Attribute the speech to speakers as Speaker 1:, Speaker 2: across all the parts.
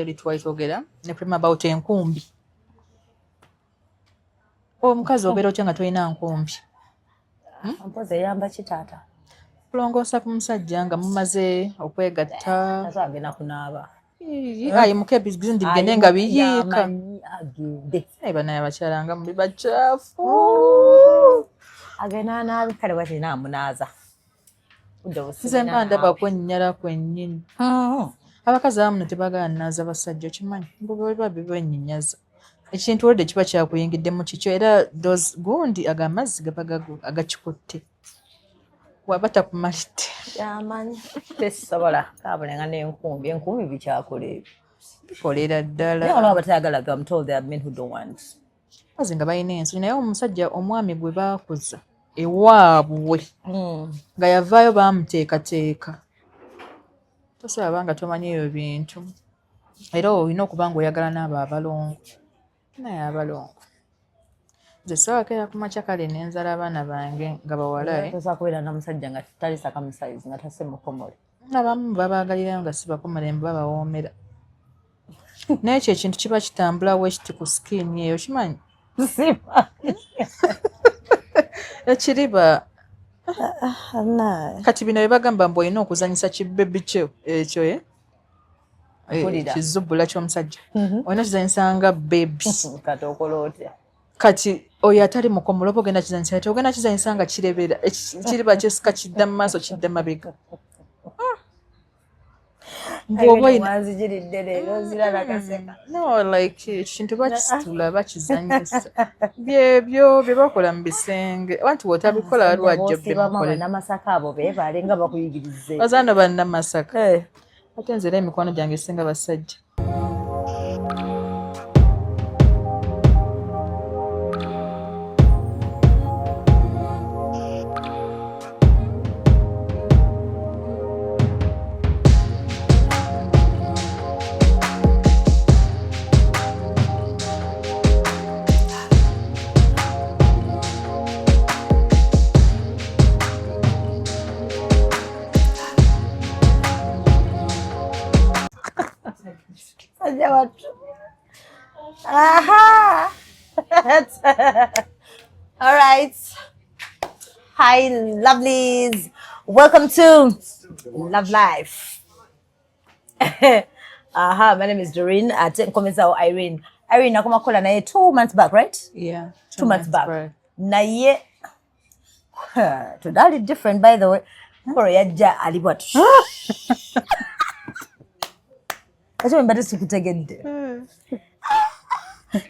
Speaker 1: litwayogera ne prema about enkumbi. Omukazi obeera otya nga tolina nkumbi?
Speaker 2: Mpoze yamba kitata.
Speaker 1: Kulongoosa ku musajja nga mumaze okwegatta.
Speaker 2: Agenda kunaaba.
Speaker 1: Ayimuke bizindi bigende nga biyiika.
Speaker 2: Agende.
Speaker 1: Banaye abakyala nga muli bacaafu.
Speaker 2: Agenda naabi kale bwati naamunaaza.
Speaker 1: Nze mba ndaba kwennyala kwennyini. Abakazi abamu tebagala nnaaza basajja okimanyi. Bwe bibanyinyaza. Ekintu olwadde kiba kyakuyingidde mu kikyo era gundi ag'amazzi gaba agakikutte. Waba takumalidde.
Speaker 2: Yamanyi. Tesobola kaabulenga n'enkumbi. Enkumbi bikyakola ebyo.
Speaker 1: Bikolera ddala.
Speaker 2: Naye olaba batayagala I'm told there are men who don't want.
Speaker 1: Bazi nga balina ensonyi naye omusajja omwami gwe baakuza ewaabwe nga yavaayo baamuteekateeka. Tosaba nga tomanyi ebyo bintu. Era olina okuba ng'oyagala n'abo abalongo. Naye abalongo. Nze sawakeera ku makya kale ne nzala abaana bange nga bawala.
Speaker 2: Tosobola kubeera na musajja nga talisaka musaizi nga tase mukomole.
Speaker 1: Abamu babaagalirayo nga si bakomole mbu babawoomera. Naye ekyo ekintu kiba kitambula wekiti ku sikiini eyo kimanyi? Ekiriba kati bino bye bagamba mbu olina okuzanyisa kibbebi kyo ekyo kizubbula ky'omusajja olina kizanyisa nga bebi
Speaker 2: kati okola otya
Speaker 1: kati oyo atali mukomola oba ogenda kizanyisa ate ogenda kizanyisa nga kirebera ekiriba kyesika kidda mu maaso kidda mabega no like ekintu bakisitula bakizanyisa byebyo bye bakola mu bisenge wanti wotabikola wali wajja bbe
Speaker 2: namasaka abo beebale nga bakuyigirize
Speaker 1: bazaano bannamasaka ate nze era emikwano gyange esinga basajja
Speaker 2: Aha! All right. Hi, lovelies. Welcome to Love Life. Aha, my name is Doreen. Nkomezawo Irene. Irene, nakoma kola naye 2 months back, right?
Speaker 1: Yeah.
Speaker 2: 2 months back. Naye, totally different, by the way. Koro yajja alibwatu. Acho mbadde sikutegedde.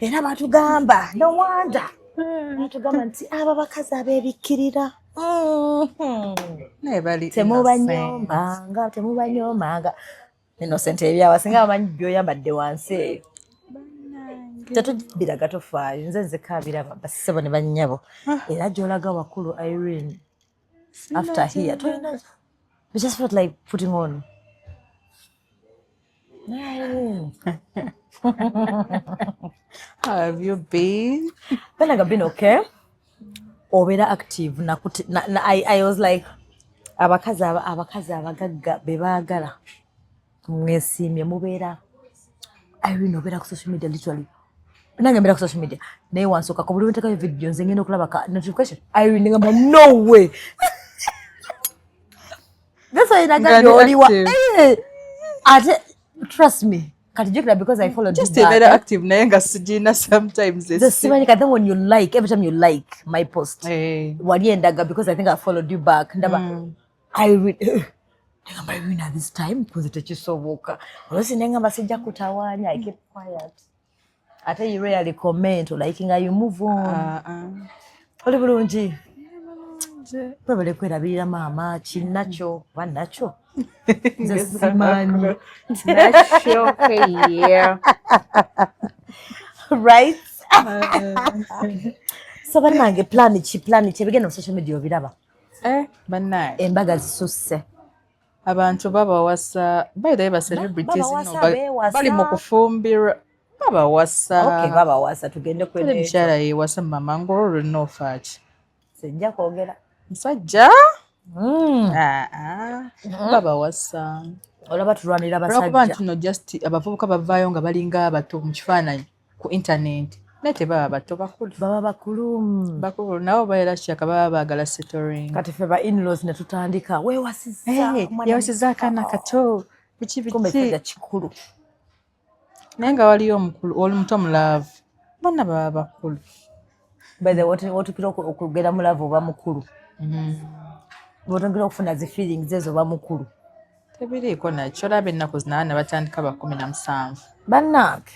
Speaker 2: Era batugamba no wonder. Batugamba nti aba bakazi abeebikkirira.
Speaker 1: Naye bali
Speaker 2: temubanyomanga. Innocent ebyawasinga bamanyi by'oyambadde wansi eyo. Tetubiraga tofaayo nze nzekaabira basebo ne bannyabo. Era gy'olaga wakulu Irene. After here, we just felt like putting on.
Speaker 1: How have you been?
Speaker 2: Well, I've been okay. Obera active. I was like, abakazi abagagga bebagala. Mwesimye mubera. Irene obera ku social media literally. Nange mbera ku social media. Naye wansoka ko buli ntaka video nze ngenda okulaba ka notification. Irene ngamba no way. That's why I got trust me. Because I followed
Speaker 1: just very active naye nga sijina sometimes
Speaker 2: then when you like every time you like my post waliendaga because I think I followed you back ndaba I read this time because tekisoboka olwesi nengamba sijja kutawanya I keep quiet ate you rarely comment or liking you move on oli bulungi Probably kwerabirira mama kinacho banacho nze simanyi
Speaker 1: nacho yeah
Speaker 2: right so banange plan bigenda mu social media obiraba
Speaker 1: banaye
Speaker 2: embaga zisusse
Speaker 1: abantu babawasa by the way celebrities bali mu kufumbira
Speaker 2: babawasa tugende
Speaker 1: kwene bichara yewasa mama ngoro no fachi
Speaker 2: sijja kwogera
Speaker 1: musajja babawasa
Speaker 2: olaba tulwanira
Speaker 1: lwakuba
Speaker 2: basajja
Speaker 1: nti no just abavubuka bavaayo nga balinga abato mu kifaananyi ku intaneti naye tebaba bato bakulu
Speaker 2: baba bakulu
Speaker 1: nabo baera kyaka baba baagala setoring
Speaker 2: kati fe ba inlaws ne tutandika
Speaker 1: yewasiza akaana kato biki
Speaker 2: kikulu
Speaker 1: naye nga waliyo omukulu oli muto mulaavu bonna baba bakulu
Speaker 2: wotukira okugenda mulaavu oba mukulu wotongera okufuna zi feelings ezo oba mukulu
Speaker 1: tebiriiko nakyo olaba ennaku zinaana batandika ba 17
Speaker 2: bannange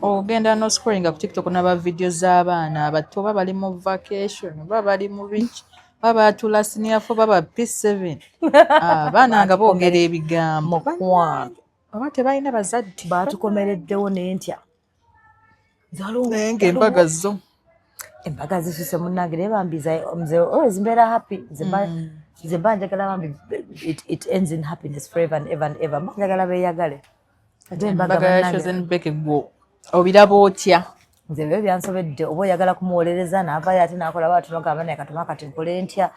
Speaker 1: ogenda noscrollinga ku tiktok naba video z'abaana abato oba bali mu vacation oba bali mu biki baba batula siniafo baba P7 abaana nga boogera ebigambo oba tebalina bazadde
Speaker 2: batukomereddewo nentya
Speaker 1: naye ngaembaga zo
Speaker 2: embaga zisuse munnange naye bambiza always mbeera happy nze mba njagala bambi it ends in happiness forever and ever and ever mba njagala beeyagale
Speaker 1: embaga ya Shozenbeke gwo obiraba otya
Speaker 2: nze ebyo byansobedde oba oyagala kumuwolereza naavayo ate nakola batunogamba naye katuma kati nkole ntya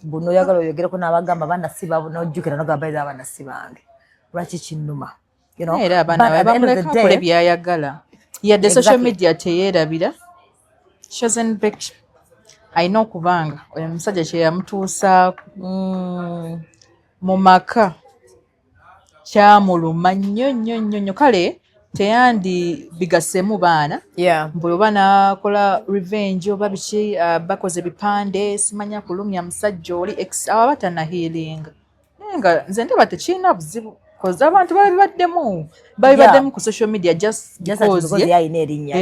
Speaker 2: bunoyagala oyogereko n'abagamba banasiba nojjukira nogamba eza abanasi bange lwaki kinnuma
Speaker 1: era abaana bamuleka akole byayagala yadde social media teyeerabira Shozenbeke alina okubanga oyo omusajja kye yamutuusaako mu maka kyamuluma nnyo kale teyandi bigasemu baana mbu oba nakola revenge oba biki bakoze bipande simanya kulumya musajja oli aba batanahiiringa naye nga nze ndaba tekiina buzibu koza abantu babibaddemu ku social media just because
Speaker 2: yayina erinnya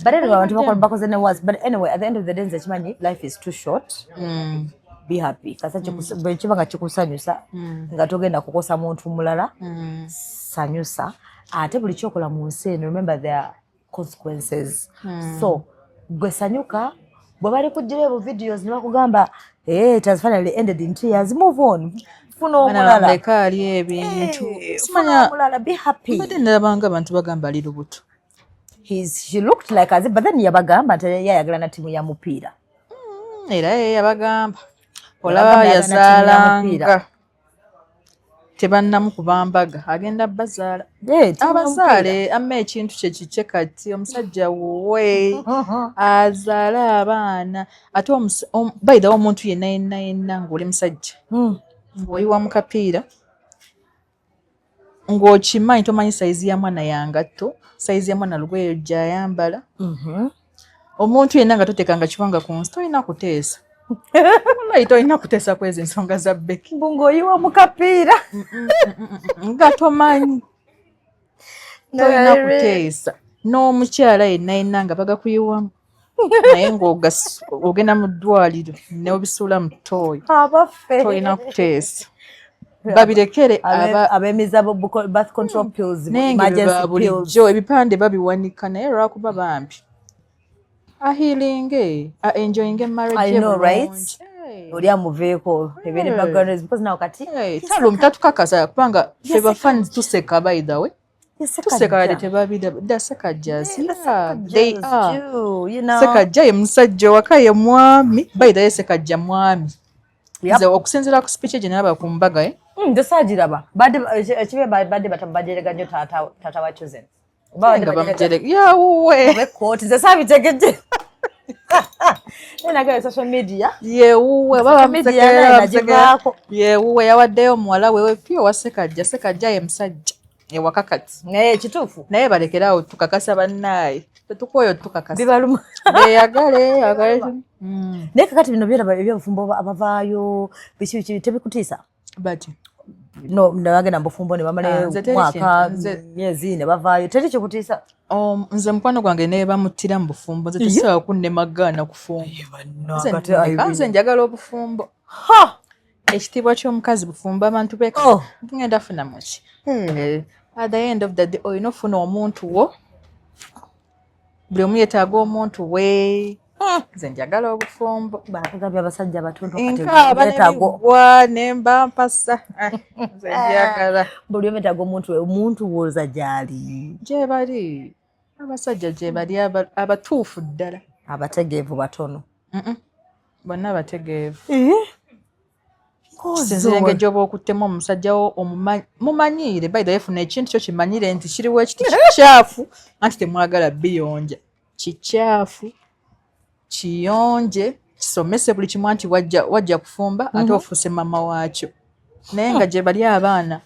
Speaker 2: but anyway abantu bakoze ne was but anyway at the end of the day nze kimanyi life is too short be happy kasa kiba nga kikusanyusa nga togenda kukosa muntu mulala sanyusa ate buli kyokola mu nsi eno remember there are consequences so gwe sanyuka bwe bali kugira ebo videos ne bakugamba it has finally ended in tears move on funa omulala
Speaker 1: leka ali ebintu
Speaker 2: simanya omulala be happy
Speaker 1: mbadde nalabanga abantu bagamba ali lubuto
Speaker 2: she looked like as but then yabagamba nti yayagala na timu ya mupiira
Speaker 1: era yabagamba olaba yazaalanga tebannamukuba mbaga agenda bazaala abazaale amma ekintu kyekikye kati omusajja wuwe azaale abaana ate bayirawo omuntu yenna ng'oli musajja ng'oyiwa mu kapiira ng'okimanyi tomanyi sayizi ya mwana yangatto sayizi ya mwana lugoye gy'ayambala omuntu yenna nga totekanga kibanga ku nsi tolina kuteesa wallahi tolina kuteesa kwezi ensonga za Beki
Speaker 2: ng'oyiwa mu kapiira
Speaker 1: nga tomanyi tolina kuteesa n'omukyala yenna nga bagakuyiwamu naye ng'ogenda mu ddwaliro n'obisuula mu ttooyi tolina kuteesa babirekere
Speaker 2: ab'emizabo birth control pills
Speaker 1: emergency bulijjo ebipande babiwanika naye lwakuba bambi ahealing enjoying marriage
Speaker 2: I know right oli amuveeko ebiri background because now kati
Speaker 1: salum tatukakasa kubanga fe bafani tuseka by the way tuseka yade tebabida daseka they are
Speaker 2: you know
Speaker 1: sekajja ye musajja wakaye mwami by the way sekajja mwami nze okusinzira ku speech gye naba ku mbaga
Speaker 2: ndosagiraba badde batabajjega nnyo taata wa Chozen
Speaker 1: yawuwe
Speaker 2: kooti ze saabitegeje nenagala social media
Speaker 1: yewuwe yewuwe yawaddeyo omuwala wewe pio wa sekajja ye musajja ewaka kati
Speaker 2: naye kituufu
Speaker 1: naye balekerawo tukakasa bannaaye tetukwoyo tukakasa
Speaker 2: bibaluma
Speaker 1: yagale
Speaker 2: naye kakati bino byeraba ebyobufumbo abavaayo biki tebikutiisa
Speaker 1: bati
Speaker 2: no ndabagenda mbufumbo ne bamala mwaka myezi ne bavaayo teri kikutiisa
Speaker 1: nze mukwano gwange ne bamuttira mu bufumbo nze tesobola kunnemagaana kufumbo nze njagala obufumbo ekitiibwa ky'omukazi bufumbo abantu beka tugenda funa muki at the end of the day olina ofuna omuntu wo buli omu yeetaaga omuntu we nze njagala obufumbo
Speaker 2: batugambye abasajja batono
Speaker 1: nkaaba nemba mpasa nze njagala
Speaker 2: buli omu yeetaaga omuntu woza gyali
Speaker 1: gye bali abasajja gye bali abatuufu ddala
Speaker 2: abategeevu batono
Speaker 1: bonna bategeevu kisinzira gy'oba okuttemu omusajja wo mumanyiire by the way funa ekintu kyo kimanyire nti kiriwo ekiti kikyafu anti temwagala biyonja kikyafu kiyonje kisomese buli kimu anti wajja kufumba ate ofuuse mama waakyo naye nga gye bali abaana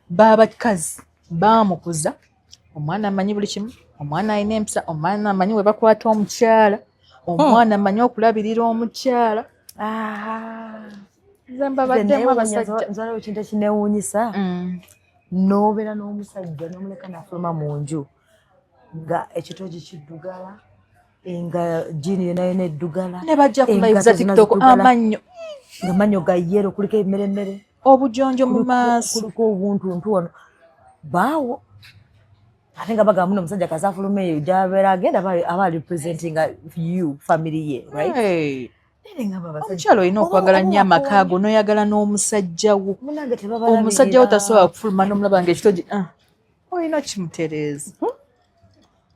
Speaker 1: b'abakazi baamukuza omwana amanyi buli kimu omwana alina empisa omwana amanyi we bakwata omukyala omwana amanyi okulabirira omukyala nze mbabaddemu abasajja
Speaker 2: nzalawo ekintu ekineewuunyisa n'obeera n'omusajja n'omuleka n'afuluma mu nju nga ekitogi kiddugala nga jiini yona eddugala
Speaker 1: ne bajja kulive tiktok amannyo
Speaker 2: nga mannyo ga yero kuliko emmeremmere
Speaker 1: obujonjo mu maaso
Speaker 2: kuliko obuntuntu wano baawo ate nga bagamba muno omusajja kasaafuluma eyo gy'abeera agenda aba representinga you family ye right
Speaker 1: omukyalo olina okwagala nnyo amaka ago n'oyagala n'omusajja wo omusajja wo tasobola kufuluma n'omulaba nga ekitogi olina kimutereeza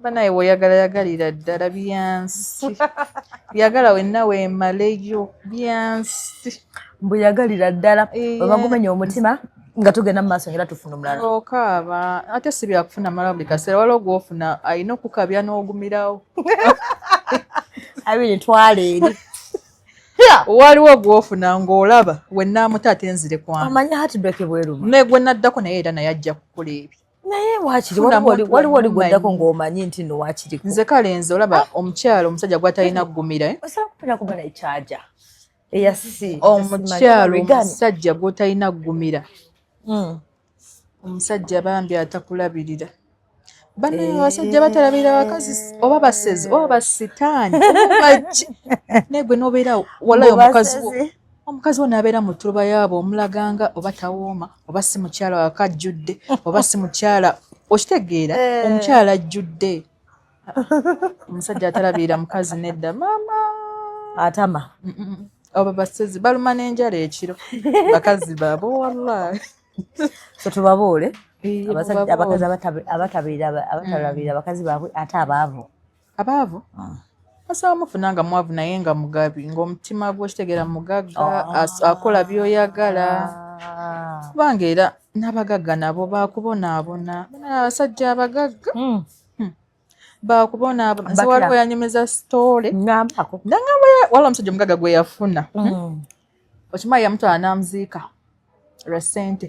Speaker 1: banaye weoyagalayagalira ddala byansi byagala wenna weemaleyo byansi
Speaker 2: mbweyagalira ddala webagumenya omutima nga tugenda mu maaso ngera tufuna omulala
Speaker 1: okaaba ate si byakufuna mala buli kaseera waliwo gwofuna alina okukabya n'ogumirawo
Speaker 2: abiri twala eri
Speaker 1: waliwo gwofuna ng'olaba wenaamuta ate nzire kwange
Speaker 2: amanya hatibreak bweruma
Speaker 1: naye gwe naddako naye era naye ajja kukola ebyo
Speaker 2: naye wakiri waliwo oligweddako ng'omanyi nti no wakiriko
Speaker 1: nze kale nze olaba omukyalo omusajja gwatalina kugumira
Speaker 2: osobola kupera kubona ekyaja eyasi
Speaker 1: omukyalo omusajja gwotalina kugumira omusajja bambi atakulabirira banaye abasajja batalabirira abakazi oba basezi oba basitaani obaki naye gwe n'obeera walayo omukazi wo n'abeera mu tuluba yaabo omulaganga oba tawooma oba si mukyala wakajjudde oba si mukyala okitegeera omukyala ajjudde omusajja atalabirira mukazi nedda maama
Speaker 2: atama
Speaker 1: oba basezi baluma n'enjala ekiro bakazi baabo wallahi
Speaker 2: so tubabuule abakazi abatalabirira abakazi baabwe ate abaavu asobola mufuna nga mwavu naye nga mugabi ng'omutima gwe kitegeera mugagga akola by'oyagala kubanga era n'abagagga nabo baakubonaabona abasajja abagagga baakubonaabona nze waliwo yanyumiza sitoole nangamba waliwo omusajja omugagga gwe yafuna okimanyi yamutwala n'amuziika lwa ssente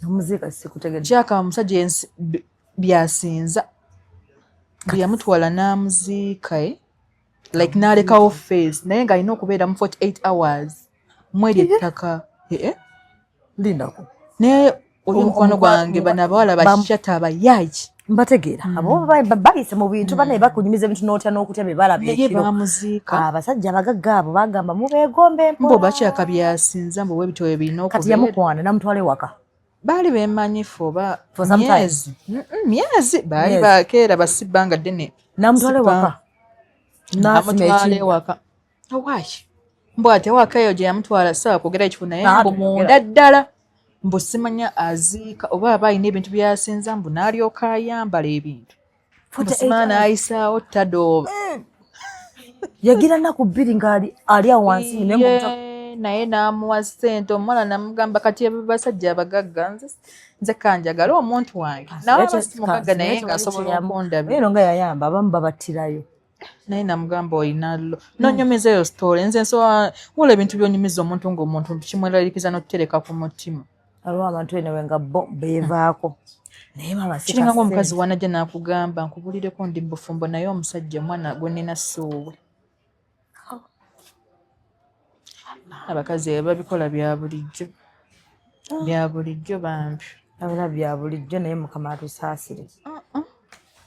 Speaker 2: omuziika sikutegeera
Speaker 1: kyaka omusajja byasinza bwe yamutwala n'amuziika like n'alekawo face naye ng'alina okubeera mu 48 hours mweri ettaka
Speaker 2: lindako
Speaker 1: naye oli omukwano gwange bano abawala bakyata abayaayi
Speaker 2: mbategeera abo bayise mu bintu banaye bakunyumiza ebintu n'otya n'okutya bye balabye ekiro
Speaker 1: bamuziika
Speaker 2: abasajja abagagga abo bagamba mubeegombe
Speaker 1: mbo bakyaka byasinza mbu webitoyo birina okubeera
Speaker 2: kati yamukwana namutwala ewaka
Speaker 1: baali bemanyifu oba myezi baali bakeera basibbanga ddene
Speaker 2: namutwala ewaka
Speaker 1: namutwala ewaka owaayi mbu ate ewaka eyo gye yamutwala sawa kwogera ekifu naye mbu munda ddala mbu simanya aziika oba aba alina ebintu byasinza mbu n'alyoka ayambala ebintu simana n'ayisaawo tadooba
Speaker 2: yagira nnaku bbiri ng'ali awo wansi
Speaker 1: naye n'amuwa ssente omuwala namugamba kati basajja abagagga nze kanjagala omuntu wange nawe basi mugagga naye ng'asobola okundabira
Speaker 2: eno nga yayamba abamu babattirayo
Speaker 1: naye namugamba olinallo nonyumiza eyo sitole nze nsobola wala ebintu byonyumiza omuntu ng'omuntu kimweralikiza n'otutereka ku mutima
Speaker 2: aliwo abantu enewe nga bo beevaako
Speaker 1: kiringa ng'omukazi wanajja n'akugamba nkubulireko ndi bufumbo naye omusajja omwana gwe nina ssuuwe abakazi babikola bya bulijjo bambi
Speaker 2: abala bya bulijjo naye mukama atusaasire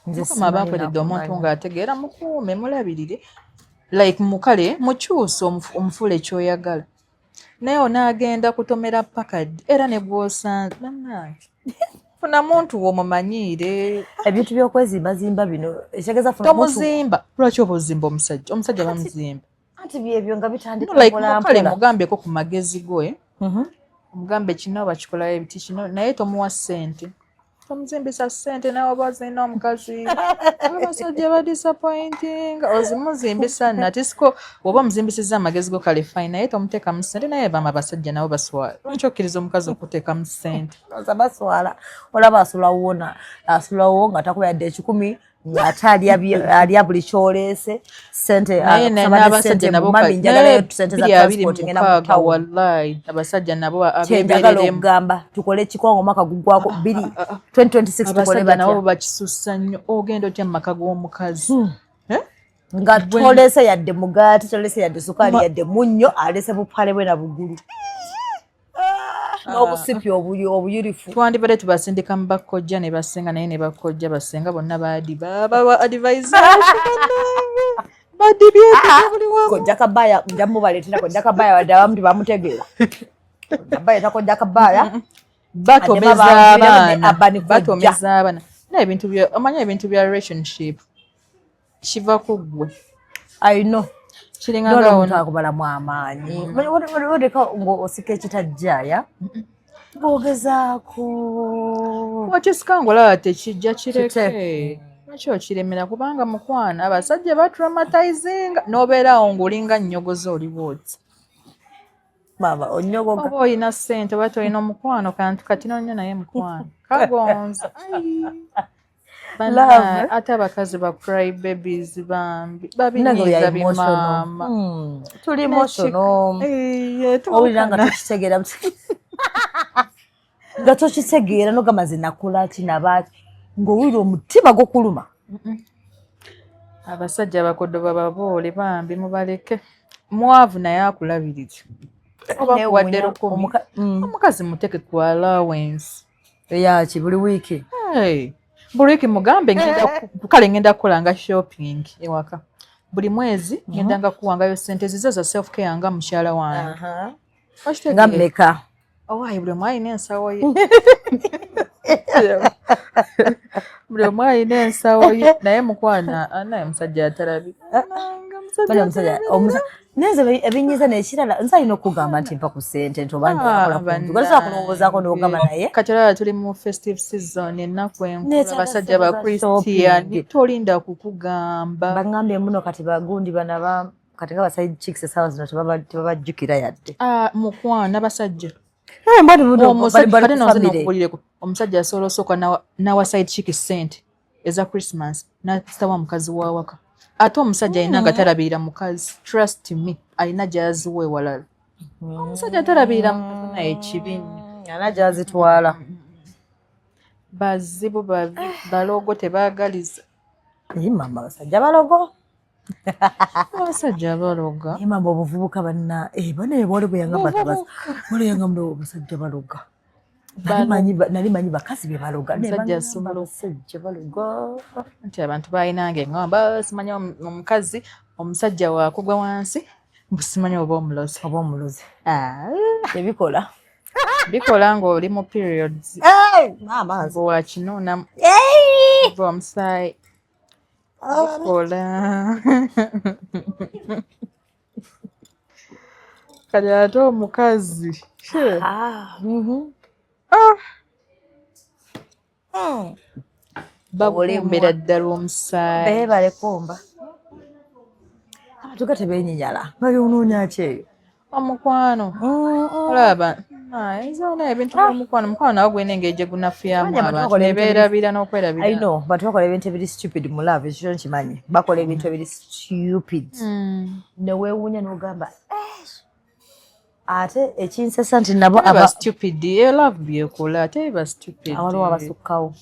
Speaker 1: mukama bakoledde omuntu ng'ategeera mukuume mulabirire like mukale mukyuse omufula ekyoyagala naye onaagenda kutomera pakadi era ne gwosanze bannange funa muntu womumanyiire
Speaker 2: ebintu by'okwezimbazimba bino ekyegeza
Speaker 1: tomuzimba lwaki oba ozimba omusajja bamuzimba
Speaker 2: anti byebyo nga bitandika
Speaker 1: mukale mugambeko ku magezi go omugambe kino bakikolayo ebiti kino naye tomuwa ssente tomuzimbisa ssente nawe oba ozirina omukazi abasajja ba disappointing ozimuzimbisa natisiko oba omuzimbisizza amagezi go kale fine naye tomuteekamu ssente naye bama abasajja nabo baswala lwaki okkiriza omukazi okuteekamu ssente
Speaker 2: baswala olaba asulawo nga takuyadde 10 ng'ate alya buli kyoleese ssente
Speaker 1: n'abasajja nabo wallahi abasajja nabo
Speaker 2: abeebereremu okugamba tukole ekikongo omwaka gugwako 2026 tukole batya
Speaker 1: nabo bakisussa nnyo ogenda otya mu maka g'omukazi
Speaker 2: nga toleese yadde mugaati toleese yadde sukaali yadde munnyo aleese bupale bwe na bugulu n'obusipi obuyirifu
Speaker 1: twandibadde tubasindika mu bakkojja ne basenga naye ne bakkojja basenga bonna baadi baba advise badi byete buli wamu
Speaker 2: kojja kabaya ndamubaleetera kojja kabaya wadde abamu tebamutegeera kabaya takojja kabaya
Speaker 1: batomeza abaana omanya ebintu bya relationship kiva ku ggwe
Speaker 2: I know
Speaker 1: kiringa
Speaker 2: omuntu akubalamu amaanyi oleka ng'osika ekitajjaya ng'ogezaako
Speaker 1: wakisika ng'olaba tekijja kireke lwaki okiremera kubanga mukwana abasajja batraumatizinga n'obeeraawo ng'olinga nnyogoza oli bwoti
Speaker 2: baba onyogoga
Speaker 1: oba olina ssente oba tolina omukwano kantu kati nonnyo naye mukwano kagonza ate abakazi ba cry babies bambi babinyiiza bimaama
Speaker 2: tuli emotional owulira nga tokitegeera nga tokitegeera nogamba ze nakola kinabaki ng'owulira omutima gw'okuluma
Speaker 1: abasajja abakodo bababoole bambi mubaleke mwavu naye akulabirira oba kuwadde 10 omukazi muteke ku allowance
Speaker 2: eyaki buli wiiki
Speaker 1: buli wiiki mugambe kale ngenda kukolanga shopping ewaka buli mwezi ngendanga kuwangayo ssente zizo za self care nga mukyala wange
Speaker 2: nga mmeka
Speaker 1: owaayi buli omu alina ensawo ye buli omu alina ensawo ye naye mukwana naye musajja atalabi
Speaker 2: nenze ebinyiza nekirala nze alina okugamba nti mpa ku ssente nti oba ntigasobola kulowoozaako n'ogamba naye
Speaker 1: kati olaba tuli mu festive season ennaku enkulu abasajja ba Christian tolinda kukugamba
Speaker 2: bagambye muno kati bagundi bana kati nga baside chicks esaawa zino tebabajjukira yadde
Speaker 1: mukwana basajja omusajja asobola osooka nawa side chick ssente eza Christmas nasitawa mukazi wawaka ate omusajja alina nga talabirira mukazi trust me alina gyaziwa ewalala omusajja talabirira mukazi naye ekibi nnyo
Speaker 2: alina gyazitwala
Speaker 1: bazibu balogo tebaagaliza
Speaker 2: mama basajja balogo
Speaker 1: abasajja baloga
Speaker 2: mama obuvubuka banna bane bwole bweyangamba tabaza bwole yangamba obusajja baloga nali manyi bakazi be baloga abasajja baloga
Speaker 1: nti abantu balinanga eŋŋamba simanya omukazi omusajja wakugwa wansi simanya oba omulozi
Speaker 2: ebikola
Speaker 1: bikola ng'oli mu periods bwewakinoona omusaayi bikola kati ate omukazi bakumbira ddala omusaayi
Speaker 2: balekumba abantu gatebenyinyala babyonoonya ki eyo
Speaker 1: omukwano olaba nzona ebintu byomukwano nawe gwena engeri gye gunafuyamu abantu nebeerabira n'okwerabira
Speaker 2: bantu bakola ebintu ebiri stupid mu love ekyo nkimanyi bakola ebintu ebiri stupid neweewuunya n'ogamba ate ekinsesa nti nabo
Speaker 1: stupid love byekola ate eba stupid
Speaker 2: awaliwo abasukkawo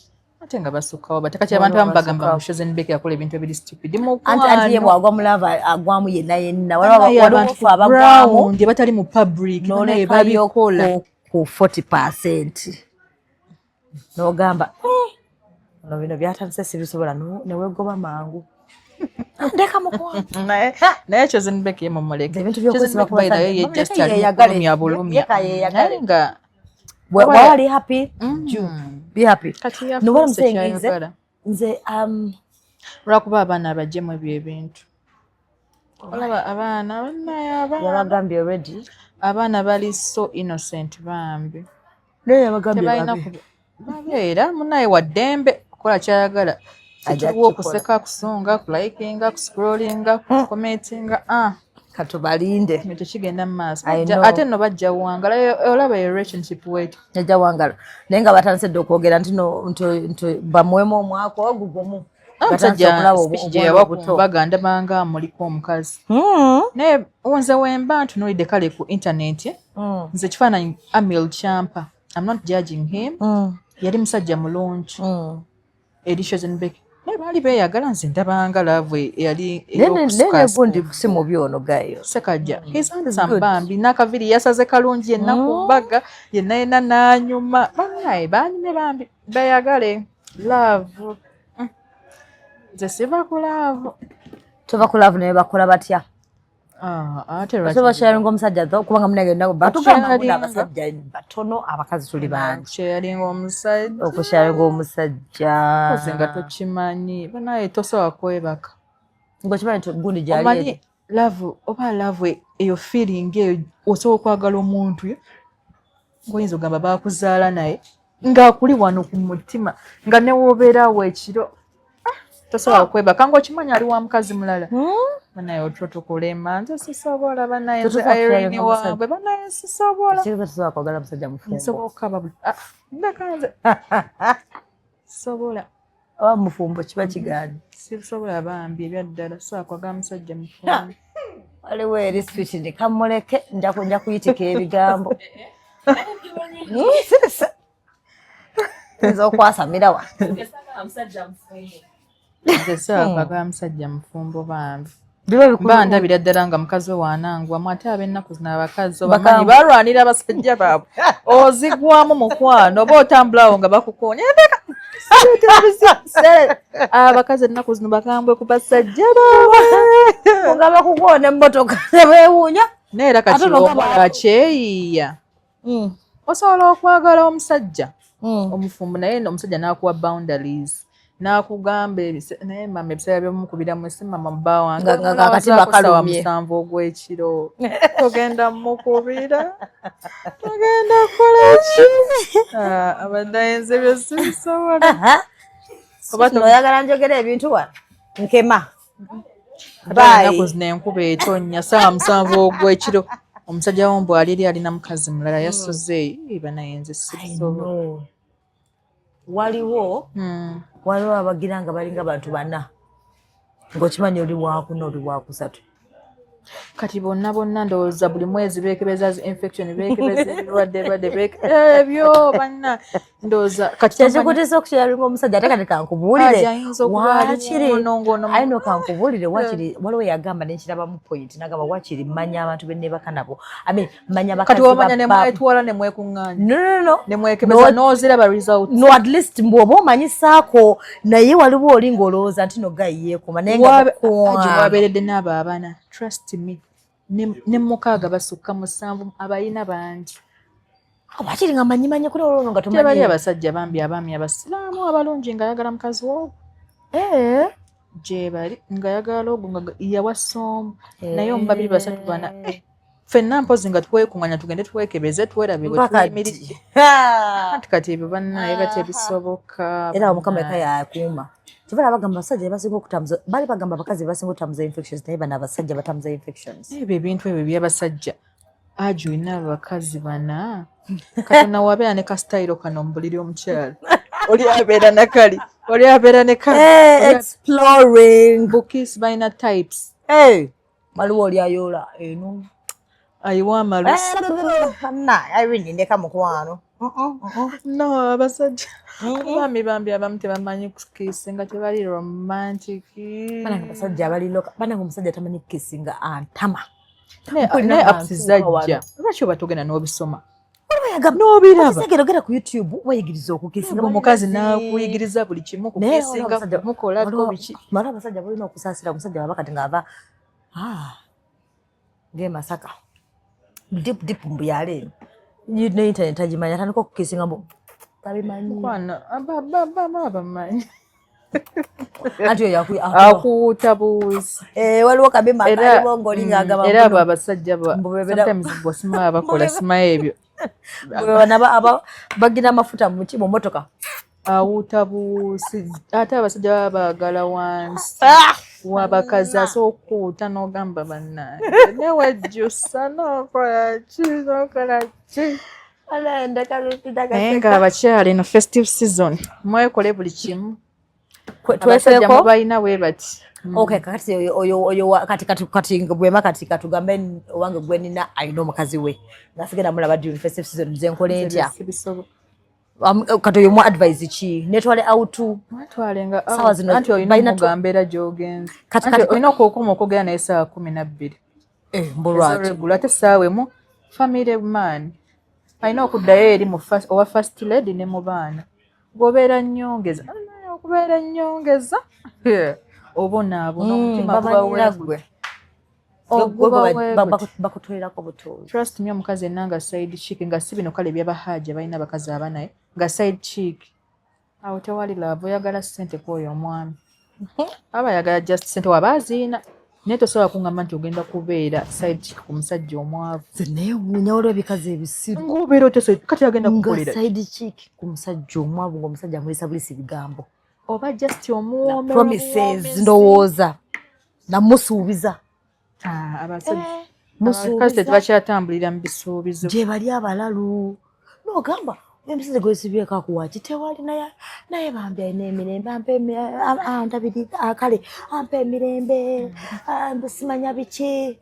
Speaker 1: ate nga basukkawo batekati abantu abamu bagamba mushozenbek yakola ebintu ebiri stupid
Speaker 2: anti ye bwagwa mu love agwamu yenna waliwo abagwamu
Speaker 1: gye batali mu public naye babikola
Speaker 2: ku 40% n'ogamba no bino byatandise sibisobola newegoba mangu ndeka mukwano
Speaker 1: naye chozenbek ye mumuleke
Speaker 2: ebintu byokwesibakubaye
Speaker 1: ye just alumya bulumya nga
Speaker 2: wali happy be happy no what I'm saying is nze
Speaker 1: lwakuba abaana abajjemu ebyo ebintu olaba abaana
Speaker 2: yabagambye already
Speaker 1: abaana bali so innocent bambi
Speaker 2: naye yabagambye
Speaker 1: babeera munaye wa ddembe kola kyayagala kituwa okuseka kusonga kulikinga kuscrollinga commentinga
Speaker 2: katubalinde
Speaker 1: ekyo kigenda mu maaso ate nno bajja wangala olaba relationship wetu
Speaker 2: ajja wangala naye nga batandise okwogera nti bamuwemu omwaka ogugumu
Speaker 1: omusajja speech gye yawakumbaga ndabanga muliko omukazi naye nze wemba ntunuulidde kale ku internet nze kifaananyi Amil Champa I'm not judging him yali musajja mulungi Elisha Zenbeki naye baali beeyagala nze ndabanga laavu yali
Speaker 2: ey'okusukagundi si mubi ono gayo
Speaker 1: sekajja his handsome bambi n'akaviri yasaze kalungi yenna ku mbaga yenna n'anyuma bannaye baanyumye bambi beeyagale laavu nze siva ku laavu
Speaker 2: tova ku laavu naye bakola batya
Speaker 1: ate
Speaker 2: basharinga omusajja kubanga munagenda batugamba muna abasajja batono abakazi tuli bangi
Speaker 1: sharinga omusajja
Speaker 2: okusharinga omusajja
Speaker 1: ozenga tokimanyi banaye tosobola kwebaka
Speaker 2: ngokimanyi gundi gyali
Speaker 1: omanyi laavu oba laavu eyo feeling eyo osobola okwagala omuntu ng'oyinza ogamba baakuzaala naye ng'akuli wano ku mutima nga ne woobeerawo ekiro tosobola kwebaka ng'okimanyi ali wa mukazi mulala banaye otwo tukulema nze sisobola banaye nze Irene waabwe banaye sisobola
Speaker 2: tosobola kwagala musajja mufumbo
Speaker 1: nsobola okukaba ndeka nze sobola
Speaker 2: oba mufumbo kiba kigaani
Speaker 1: sisobola bambi ebyaddala sobola kwagala musajja mufumbo
Speaker 2: waliwo eri switini kamuleke nja kuyitika ebigambo nza okwasamira wa
Speaker 1: nze sobola kwagala musajja mufumbo bambi bandabira ddala nga mukazi we waanangwamu ate ab'ennaku zino abakazi obamanyi balwanira abasajja baabwe ozigwamu mukwano oba otambulawo nga bakukonya abakazi ennaku zino bakambwe ku basajja baabwe
Speaker 2: nga bakukoona emmotoka tebeewuunya
Speaker 1: naye era kati akyeyiiya osobola okwagala omusajja omufumbo naye omusajja n'akuwa boundaries nakugamba naye mama ebiseera byomukubiramu esi mama mba wange
Speaker 2: akatimba
Speaker 1: musanvu ogw'ekiro togenda mukubira togenda kukolaki abaddayenze byesibisobola
Speaker 2: oyagala njogera ebintu wano nkema
Speaker 1: ennaku zino enkuba etonnya saawa musanvu ogw'ekiro omusajja wo mbw ali alina mukazi mulala yasuze banayenze sibisobola
Speaker 2: waliwo abagira nga balinga bantu bana ng'okimanyi oli wakuna oli wakusatu
Speaker 1: kati bonna ndowooza buli mwezi beekebeza infection beekebeza ebirwadde ebyo banna ndowooza kati
Speaker 2: kyekikutisa okukyalinga omusajja ate kati kankubuulire ayino kankubuulire wakiri waliwo yagamba nenkirabamu point nagamba wakiri mmanya abantu benneebaka nabo mmanya
Speaker 1: kati wamanya nemwetwala nemwekuŋŋaanya
Speaker 2: no
Speaker 1: nemwekebeza nooziraba result
Speaker 2: no at least mbw'oba omanyisaako naye waliwo oli ng'olowooza nti no gayiyeekuma naye nga
Speaker 1: wabeeredde n'abo abaana trust me ne mukaaga basukka musanvu abayina bangi
Speaker 2: wakiri nga manyimanye kuli olwono nga tomanyi
Speaker 1: tebali abasajja bambi abaami abasiraamu abalungi ng'ayagala mukazi woogo gye bali ng'ayagala ogwo nga yawasoomu naye omubabiri basatu bana ffenna mpozi nga twekuŋŋanya tugende twekebeze twerabe bwe tuyimiridde anti kati ebyo bannaye kati ebisoboka
Speaker 2: era omukama eka yakuuma kibala bagamba abasajja basinga okutambuza bali bagamba abakazi basinga okutambuza infections naye bano abasajja batambuza infections
Speaker 1: ebyo ebintu ebyo byabasajja aju ina abakazi bana katona wabeera ne kasitayiro kano mu buliri omukyala oli abeera nakali oli abeera ne kali
Speaker 2: exploring
Speaker 1: bookies balina types
Speaker 2: waliwo oli ayoola eno
Speaker 1: ayiwa amalusi
Speaker 2: Irene ndeka mukwano
Speaker 1: no abasajja bambi abamu tebamanyi kukisinga tebali romantic
Speaker 2: abasajja abaliloka bananga omusajja tamanyi kukisinga antama
Speaker 1: naye apusizajja lwaki oba togenda n'obisoma
Speaker 2: n'obiraba ogera ku YouTube wayigiriza okukisinga
Speaker 1: omukazi nakuyigiriza buli kimu kukisinga mukola biki
Speaker 2: mara abasajja balina okusaasira omusajja waba kati ng'ava ng'emasaka deep mbuyale ne internet agimanya atandika okukisinga mbu tabimanyi
Speaker 1: abamanyi
Speaker 2: anti oyo
Speaker 1: akuwuuta buuzi
Speaker 2: waliwo kabima akaliwo ng'oli ng'agamba
Speaker 1: era abo abasajja sometimes bw'osimaa bakola simayo ebyo
Speaker 2: bagina amafuta mu motoka
Speaker 1: awutabuusi ate abasajja baba baagala wansi wabakazi asookuuta n'ogamba bannange newejjusa nokola ki naye nga abakyala eno festive season mwekole buli kimu abasajja mubalina bwe bati.
Speaker 2: Okay, kati oyo kati bwema kati katugambe owange gwenina alina omukazi we ngasigenda mulaba during festive season nze nkole ntya kati oyo mu advise ki netwale autu
Speaker 1: twatwalenga anti olina okugamba era gy'ogenze anti olina okukoma okugera naye saa 12 mbulwaki ate essaawa emu family man alina okuddayo eri owa first lady ne mu baana gwobeera nnyongeza okubeera nnyongeza obonaabona omutima
Speaker 2: bakutwirako butuuzi.
Speaker 1: Trust me, omukazi enanga side chick nga si bino kale byabahaja balina abakazi abanaye nga side chick awo tewali love oyagala ssente kwoyo omwami aba yagala just ssente wabaziina naye tosobola kungamba nti ogenda kubeera side chick ku musajja omwavu
Speaker 2: naye wunyawolwa ebikazi ebisiru
Speaker 1: ng'obeera otese kati agenda kukolera
Speaker 2: side chick ku musajja omwavu ng'omusajja amulisa bulisi bigambo
Speaker 1: oba just omuwoome
Speaker 2: promises ndowooza namusuubiza
Speaker 1: abakazi tebakyatambulira mu bisuubizo
Speaker 2: gye bali abalalu n'ogamba emiseze gwesibyeko akuwaki tewali naye bambi alina emirembe kale ampa emirembe simanya biki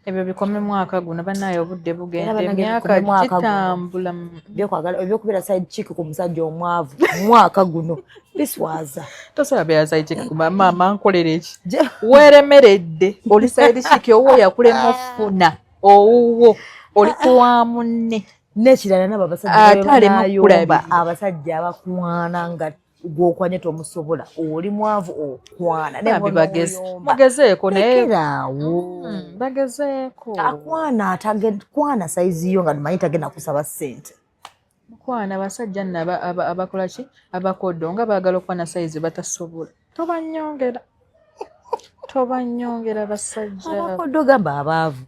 Speaker 1: ebyo bikome mwaka guno banaye obudde bugenda emyaka gitambula
Speaker 2: ebyokubeera side chick ku musajja omwavu mwaka guno biswaza
Speaker 1: tosobola beera side chick maama nkolera eki weeremeredde oli side chick owuwo yakulema ofuna owuwo oli kuwa munne
Speaker 2: n'ekirala nabo abasajja abakwana nga gwokwanye tomusobola oli mwavu okwana
Speaker 1: bagezeeko naye
Speaker 2: bagezeeko akwana saizi yo nga tumanyi tagenda kusaba ssente
Speaker 1: kwana abasajja nno abakola ki abakoddo nga baagala okwana saizi batasobola tobanyongera basajja
Speaker 2: abakoddo gamba abaavu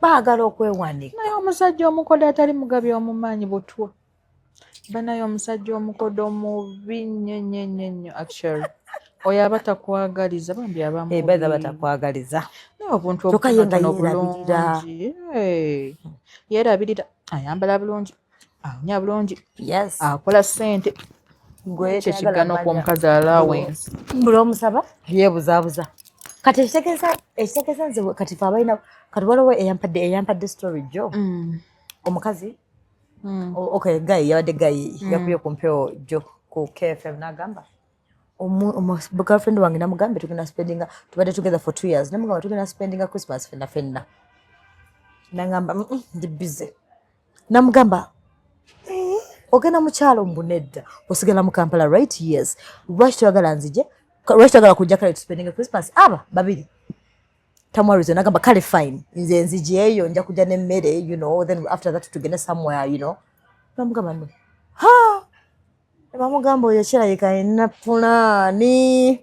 Speaker 2: baagala okwewanika
Speaker 1: naye omusajja omukoddo atali mugabi omumaanyi butwa banaye omusajja omukoddo mubi nnyo actually oyo aba takwagaliza bambi
Speaker 2: abamubaza batakwagaliza
Speaker 1: naye obuntu obutono bulungi yeerabirira ayambala bulungi awunya bulungi akola ssente kyekiggana okw'omukazi allowance
Speaker 2: buli omusaba yeebuzaabuza kati ekitegeeza nze kati fe abalina kati waliwo eyampadde story jo omukazi okay gayi yabadde gayi yakubye ku mpewo jo ku KFM n'agamba girlfriend wange namugambe tugenda spendinga tubadde together for 2 years namugamba tugenda spendinga Christmas fenna nagamba ndi busy namugamba ogenda mukyalo mbunedda osigala mu Kampala right years lwaki toyagala nzije lwaki toyagala kujja kale tuspendinga Christmas aba babiri tamwarizo nagamba kale fine nze nzijeeyo nja kujja n'emmere then after that tugende somewhere namugamba no bamugamba oyo kirayika ina pulaani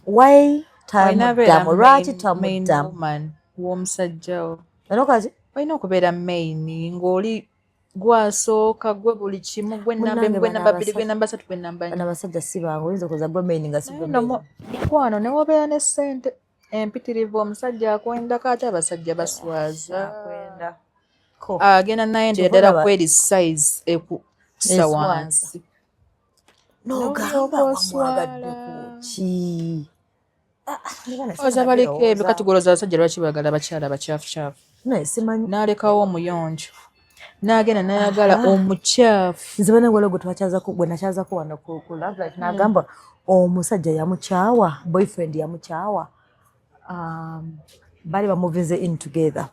Speaker 2: why tamuddamu lwaki tamuddamu
Speaker 1: w'omusajjawo
Speaker 2: anokazi
Speaker 1: olina okubeera main ng'oli gwasooka gwe buli kimu gwe namba bbiri gwe namba 3 gwe namba 4
Speaker 2: abasajja si bange oyinza okuza gwe main nga si
Speaker 1: kwano ne wobeera ne ssente empitirivu omusajja akwendako ate abasajja baswaza agenda nayendeera ddala kweri size ekussa wansi
Speaker 2: nogamba wamwagaddeku ki
Speaker 1: oza baliko ebyo kati goloza abasajja lwaki bagala abakyala abakyafucyafu n'alekawo omuyonjo n'agenda nayagala omukyafu
Speaker 2: nze banagwala gwe twakyazako gwe nakyazako wano ku Love Life n'agamba omusajja yamukyawa boyfriend yamukyawa bali bamuvinze in together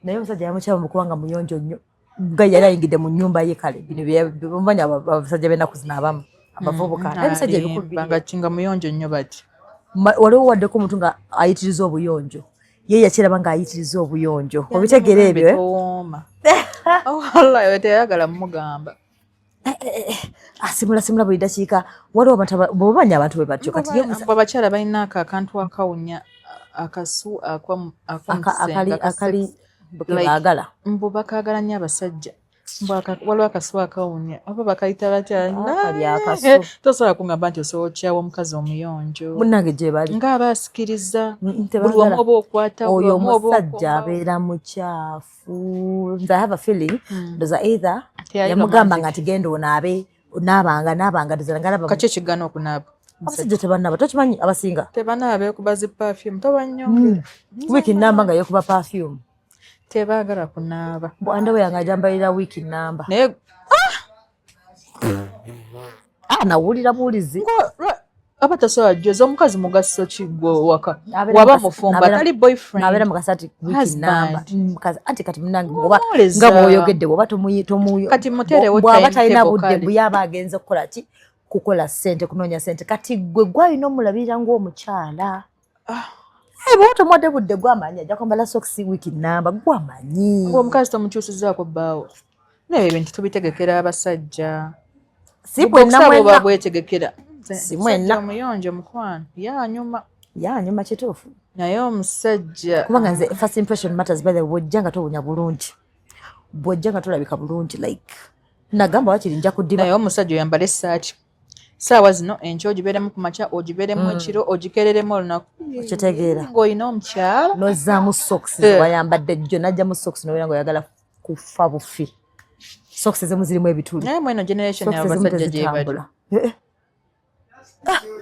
Speaker 2: naye omusajja yamukyawa mukubanga muyonjo nnyo nga yali ayingidde mu nnyumba ye kale bino bamanya abasajja b'ennaku zino abamu abavubuka ebisajja
Speaker 1: ebikulu nga muyonjo nnyo bati
Speaker 2: waliwo waddeko omuntu nga ayitiriza obuyonjo ye yakiraba nga ayitiriza obuyonjo obitegeera ebyo
Speaker 1: teyagala mumugamba
Speaker 2: asimula buli dakiika waliwo bwebamanya abantu bwe batyo kati
Speaker 1: abakyala balina akantu akawunya akasu
Speaker 2: bukebagala
Speaker 1: mbu bakagala nnyo abasajja waliwo akasuwa akawunya oba bakayita batya tosobola kungamba nti osobola okyawa omukazi omuyonjo
Speaker 2: munnange gye bali
Speaker 1: ng'aba asikiriza buli omu oba okwata
Speaker 2: oyo omusajja abeera mukyafu nze I have a feeling ndoza either yamugamba nga tigenda onaabe naabanga dozalangala
Speaker 1: kaki ekigaana okunaaba
Speaker 2: abasajja tebanaaba tokimanyi abasinga
Speaker 1: tebanaaba beekuba zi perfume tobanyonge
Speaker 2: wiiki namba nga yeekuba perfume
Speaker 1: tebaagala kunaaba
Speaker 2: bwandawe yange ajambalira wiiki namba
Speaker 1: naye
Speaker 2: nawulira buulizi
Speaker 1: aba tasobola jjoza omukazi mugaso ki gwe waka waba mufumba tali boyfriend
Speaker 2: nabeera mukasati wiiki namba anti kati munange oba nga bw'oyogedde oba
Speaker 1: kati muteerewo
Speaker 2: bw'aba talina budde buyaba agenze okukola ki kukola ssente kunoonya ssente kati gwe gwalina omulabirira ng'omukyala bw'oba tomuwadde budde gwamanyi ajja kwambala sokisi wiiki namba gwamanyi
Speaker 1: omukazi tomukyusizaako bbaawo naye ebintu tubitegekera abasajja
Speaker 2: si bwenna
Speaker 1: bwetegekera
Speaker 2: si mwenna
Speaker 1: omuyonjo mukwano
Speaker 2: yanyuma kituufu
Speaker 1: naye omusajja
Speaker 2: kubanga nze first impression matters by the way bw'ojja nga towunya bulungi bw'ojja nga tolabika bulungi like nagamba wakiri nja kuddiba
Speaker 1: naye omusajja oyambala essaati saawa zino enkya ogibeeremu ku makya ogibeeremu ekiro ogikereremu olunaku
Speaker 2: okitegeera
Speaker 1: ng'olina omukyala
Speaker 2: nozzaamu sokisi wayambadde jjo najjamu sokisi nobeera ngaoyagala kufa bufi sokisi ezimu zirimu ebituli
Speaker 1: naye mweno generation abasajja gye bali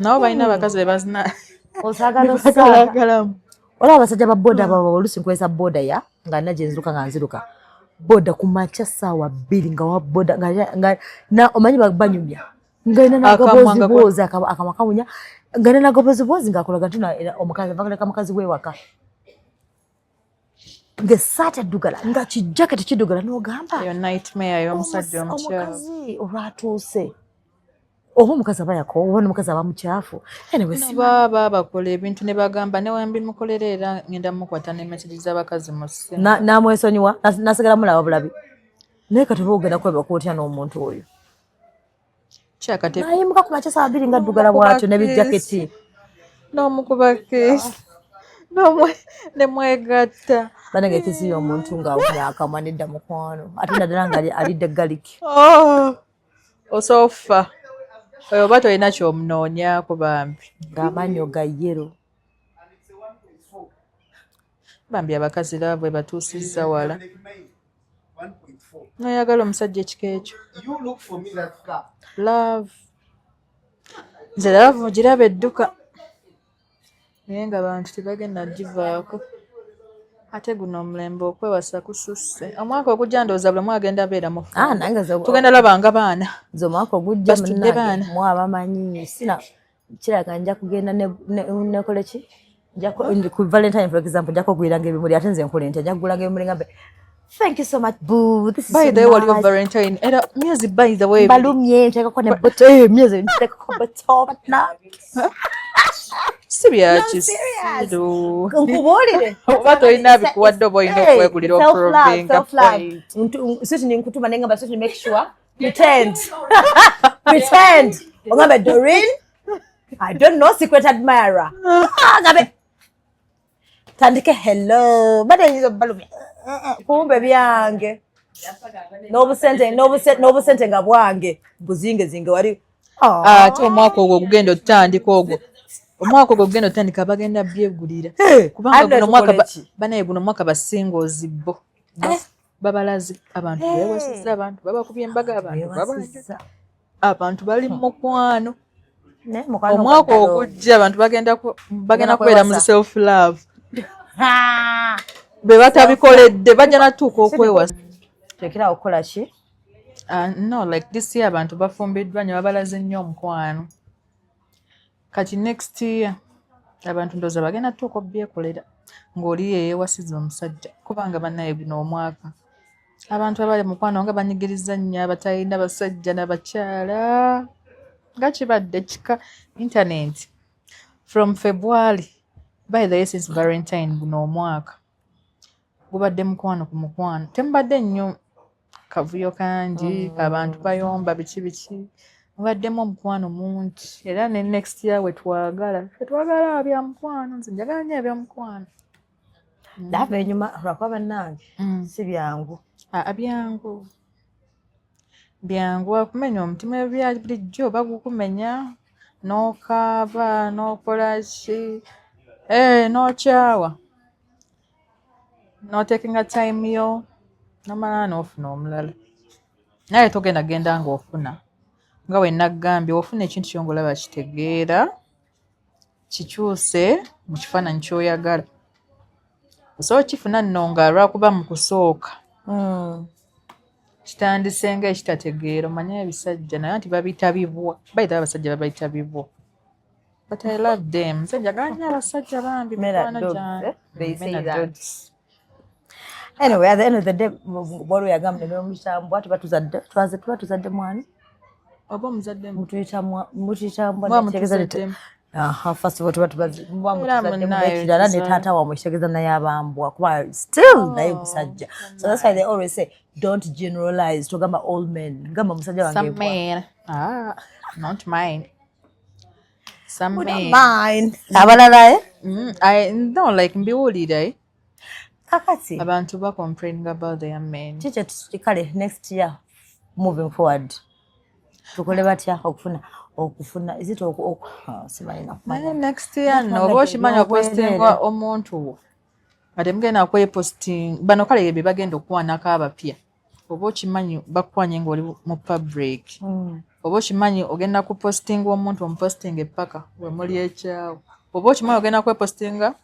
Speaker 1: nabo balina abakazi bebazina
Speaker 2: osaagalamu olaba abasajja ba booda baba oluusi nkweza booda nga nina gye nziruka nga nziruka booda ku makya ssaawa 2 nga wa booda omanyi banyumya ngaina nagabozibozi akamwa kawunya ngaina nagabozibozi ngaakolaga ntuna omukazi vagaleka mukazi wewaka ng'essaati eddugala nga kijaketi kiddugala n'ogamba omukazi olwatuuse oba omukazi aba yakoowa oba n'omukazi aba mukyafu
Speaker 1: baba bakola ebintu ne bagamba newembi mukolera era ngenda mukwata n'emesagi z'abakazi mu ssimu
Speaker 2: namwesonyiwa nasigala mulaba bulabi naye kati oba ogenda kwebaka otya n'omuntu oyo nayimuka ku makya saa 2 nga ddugala bwatyo n'ebijaketi
Speaker 1: n'omukuba keesi nemwegatta
Speaker 2: banenge kisi y'omuntu ng'akamwa nedda mukwano ate naddala nga alidde galiki
Speaker 1: osofa oyo oba tolina kyomunoonyaako bambi
Speaker 2: ng'amannyo ga yero
Speaker 1: bambi abakazi laba bwe batuusizza wala noyagala omusajja ekika ekyo love nze laavu giraba edduka naye nga bantu tebagenda givaako ate guno omulembe okwewasa kususse omwaka ogujja ndowooza buli mwagenda abeeramu tugenda labanga baana
Speaker 2: nze omwaka ogujja munange mwabamanyi sina kiraga nja kugenda nekole ki ku valentine for example nja kuguliranga ebimuli ate nze nkola nti nja kugulanga ebimuli ngambe thank you so much boo this is
Speaker 1: by the way waliwo valentine era myezi by the way
Speaker 2: balumye ntekako ne buto myezi ntekako buto
Speaker 1: si byakisiru
Speaker 2: nkubuulire
Speaker 1: oba tolina bikuwadde oba olina okwegulira oprovinga
Speaker 2: siti ninkutuma naye ngamba siti make sure pretend ogambe Doreen I don't know secret admirer ngabe tandike hello bade nyizo balumye kumbe byange n'obusente nga bwange buzingezinge wali
Speaker 1: ate omwaka ogwo ogugenda otandika ogwo omwaka ogwo ogugenda otandika bagenda byegulira kubanga guno omwaka basinga ozibbo babalaze abantu bewasiza abantu babakubye embaga abantu bali mu mukwano omwaka ogujja abantu bagenda kubeera mu self love be batabikoledde bajja natuuka okwewasa
Speaker 2: tekera okukola ki
Speaker 1: no like this year abantu bafumbiddwa nnyo babalaze nnyo omukwano kati next year abantu ndowooza bagenda tuuka obyekolera ng'oli yeewasiza omusajja kubanga bannaye guno omwaka abantu abali mukwano nga banyigiriza nnyo abatalina basajja n'abakyala nga kibadde kika internet from February by the way since Valentine guno omwaka gubadde mukwano ku mukwano temubadde nnyo kavuyo kangi abantu bayomba biki mubaddemu omukwano mungi era ne next year wetwagala bya mukwano nze njagala nnyo ebya mukwano
Speaker 2: lava enyuma lwakuba bannange si byangu
Speaker 1: byangu wakumenya omutima ebya bulijjo bagukumenya n'okaaba n'okola ki n'okyawa n'otekinga time yo nomala n'ofuna omulala naye togenda genda ng'ofuna nga we naggambye ofuna ekintu kyongolaba kitegeera kikyuse mu kifaananyi ky'oyagala osobola kifuna nno nga lwakuba mu kusooka kitandise nga ekitategeera omanye ebisajja naye nti babiyita bibwa bayita abasajja babayita bibwa but I love them njagala nnyo abasajja bambi mikwano gyange
Speaker 2: anyway at the end of the day bwaliwo yagamba nemukitambwa tuba tuzadde mwani
Speaker 1: oba omuzadde
Speaker 2: mutuyita first of all tuba ne taata wamwe kitegeeza naye abambwa kuba still naye musajja so that's why they always say don't generalize togamba all men gamba musajja wange
Speaker 1: some men not mine some men
Speaker 2: abalala
Speaker 1: I don't like mbiwulira
Speaker 2: kakati
Speaker 1: abantu ba complaining about their men
Speaker 2: kale next year moving forward tukole batya okufuna is it sibalina
Speaker 1: next year no oba okimanyi opostinga omuntu ate mugenda kweposting bano kale ebyo bagenda okwanako abapya oba okimanyi bakwanye ng'oli mu public oba okimanyi ogenda kupostinga omuntu omupostinga epaka we muli ekyawo oba okimanyi ogenda kwepostinga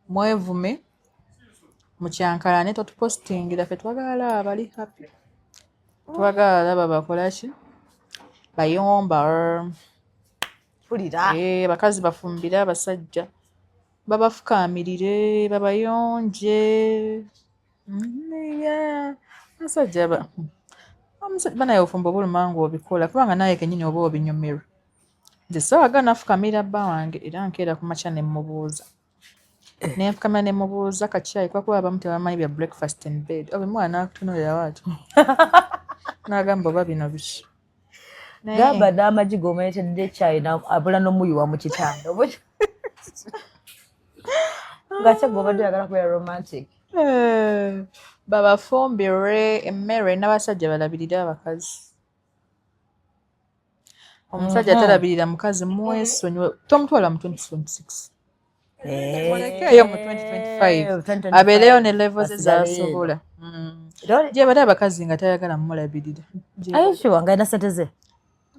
Speaker 1: mwevume mukyankalane totupostingira ffe twagala abali happy twagala laba bakolaki bayomba
Speaker 2: pulira
Speaker 1: bakazi bafumbire abasajja babafukaamirire babayonje basajja banaye ofumba obuluma nga obikola kubanga naye kenyini oba obinyumirwa nze sawaga nafukaamirira bba wange era nkeera ku makya ne mubuuza nenfukamira ne mubuuza kakyayi kwakuba abamu tebamanyi bya breakfast in bed obe mwana nakutunulira waati n'agamba oba bino biki
Speaker 2: gamba n'amagi g'omuletedde ekyayi abula n'omuyiwa mu kitanda ng'ate g'obadde oyagala kubeera romantic
Speaker 1: babafumbire emmere n'abasajja balabirire abakazi omusajja talabirira mukazi mwesonyiwe tomutwala mu 2026 olekeeyo mu 2025 abeereyo ne levels ezasobola gye bali abakazi nga tayagala mumulabirira
Speaker 2: ayishuwa nga alina sente ze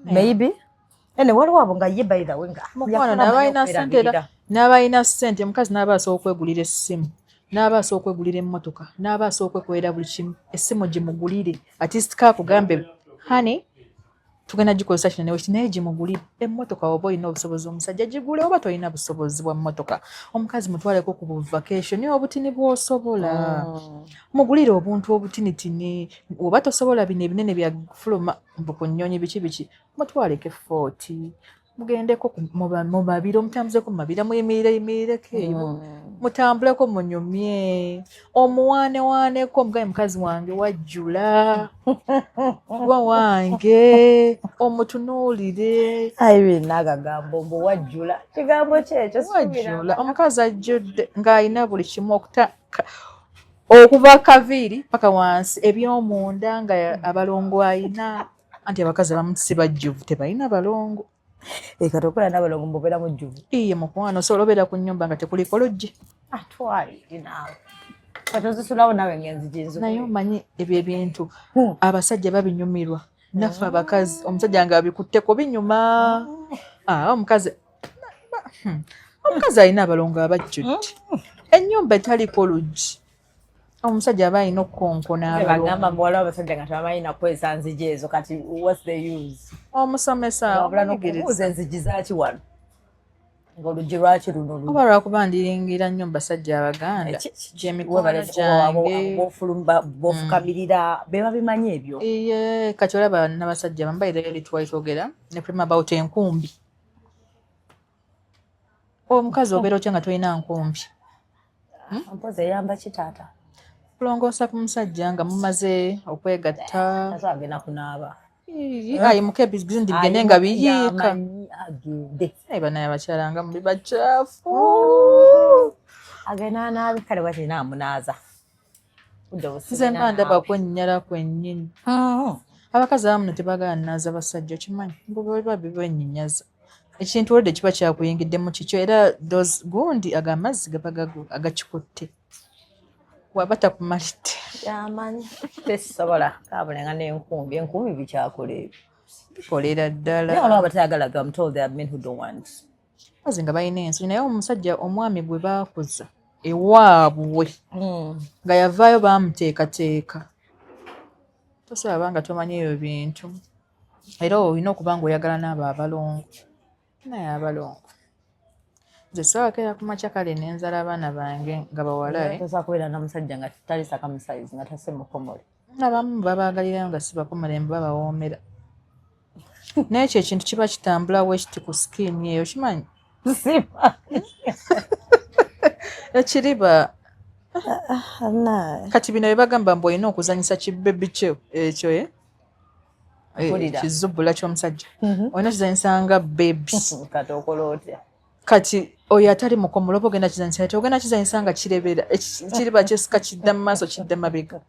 Speaker 2: maybe ene waliwo abo nga ye by the way nga
Speaker 1: mukwano n'abalina sente era n'abalina sente omukazi n'aba asobola okwegulira essimu n'aba asobola okwegulira emmotoka n'aba asobola okwekolera buli kimu essimu gimugulire atisiti kakugambe hani tugenda gikozesa kino newe naye gimugulire emmotoka oba olina obusobozi omusajja gigule oba tolina busobozi bwa mmotoka omukazi mutwaleko ku buvakation obutini bw'osobola mugulire obuntu obutinitini oba tosobola bino ebinene bya fuluma ku nnyonyi biki mutwaleko effooti mugendeko mu mabiro mutambuzeko mu mabiro muyimirireko eyo mutambuleko munyumye omuwanewaaneko omugaye mukazi wange wajjula gwa wange omutunuulire
Speaker 2: nagagambo mbu wajjula kigambo kyekyo
Speaker 1: wajjula omukazi ajjudde ng'alina buli kimu okuva kaviiri paka wansi ebyomunda nga abalongo alina anti abakazi abamu si bajjuvu tebalina balongo
Speaker 2: kati okola n'abalongo mbubeera mujjuvu
Speaker 1: iye mukwano osobola obeera ku nnyumba nga tekuliko luggi
Speaker 2: atwalire naawe kati ozisulawo nawe ng'enzigi
Speaker 1: naye omanyi ebyo ebintu abasajja babinyumirwa naffe abakazi omusajja nga abikutteko binyuma omukazi alina abalongo abajjudde ennyumba etaliko luggi omusajja aba alina okukonkona
Speaker 2: bagamba muwala w'abasajja nga tebamanyi nakwesa nzigi ezo kati what's the use
Speaker 1: omusomesa
Speaker 2: omubuuza enzigi zaki wano ng'oluggi lwaki luno
Speaker 1: oba lwakuba ndiringira nnyo basajja abaganda gyemikwano gyange
Speaker 2: bofukamirira be babimanyi ebyo
Speaker 1: iye kati olaba n'abasajja bambaire twayitogera ne prima about enkumbi omukazi obeera otya nga tolina nkumbi
Speaker 2: mpozi eyamba kitaata
Speaker 1: kulongoosa ku musajja nga mumaze okwegatta
Speaker 2: agenda kunaaba
Speaker 1: ayimuka ebizindi bigende nga biyiika banaye abakyala nga muli bakyafu
Speaker 2: agenda naabi kale bwati naamunaaza
Speaker 1: nze mba ndaba kwennyala kwennyini abakazi abamu tebagala naaza basajja okimanyi mbuba bibwennyinyaza ekintu olidde kiba kyakuyingiddemu kikyo era gundi amazzi gaba agakikutte waba takumalidde
Speaker 2: yamanyi tesobola kabulenga n'enkumbi bikyakola ebyo
Speaker 1: bikolera ddala
Speaker 2: olaba batayagalaga I'm told there are men who don't want
Speaker 1: bazi nga balina ensonyi naye omusajja omwami gwe baakuza ewaabwe nga yavaayo baamuteekateeka tosobola nga tomanyi ebyo bintu era olina okuba nga oyagala n'abo abalongo naye abalongo nze sawakeera ku makya kale nenzala abaana bange nga bawala
Speaker 2: tosobola kubeera namusajja nga talisaka musaizi nga tase mukomole
Speaker 1: abamu babaagalirayo nga si bakomole mbe babawoomera n'ekyo ekintu kiba kitambula wekiti ku sikiini eyo kimanyi ekiriba kati bino bye bagamba mbu olina okuzanyisa kibebi kyo ekyo kizubbula ky'omusajja olina kizanyisa nga bebi
Speaker 2: kati okola otya
Speaker 1: kati oyo atali mukomole oba ogenda kizanyisa ate ogenda kizanyisa nga kirebera kiriba kyesika kidda mu maaso kidda mabega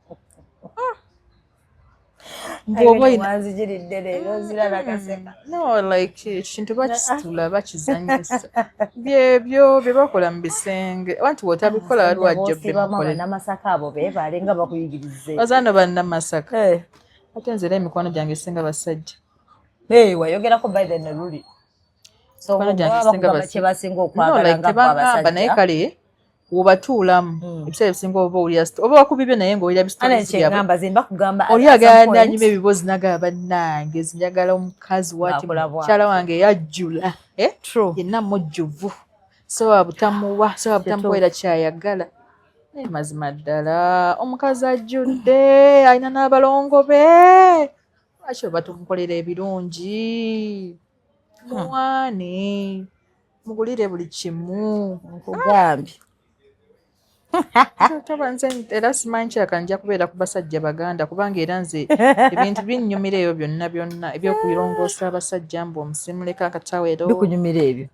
Speaker 1: ekintu bakisitula bakizanyisa byebyo bye bakola mu bisenge abantu bw'otabikola wali wajja
Speaker 2: namasaka abo beebale nga bakuyigirize
Speaker 1: bazaano bannamasaka ate nze era emikono gyange esinga basajja
Speaker 2: wayogerako by the naluli kyebasinga
Speaker 1: okwagala naye kale wobatuulamu ebiseera ebisinga oba owulira oba wakubibye naye ng'owulira oli agala nanyuma ebibozi nagala bannange zinjagala omukazi wati mukyala wange yajjula yenna mujjuvu soba butamuwa soba butamukolera kyayagala naye mazima ddala omukazi ajjudde alina n'abalongo be lwaki oba tumukolera ebirungi muwaane mugulire buli kimu
Speaker 2: nkugambye
Speaker 1: toba nze era simanyi kyaka nja kubeera ku basajja baganda kubanga era nze ebintu binnyumira eyo byonna ebyokuyirongoosa abasajja mbu omusimuleka akatawero
Speaker 2: bikunyumira ebyo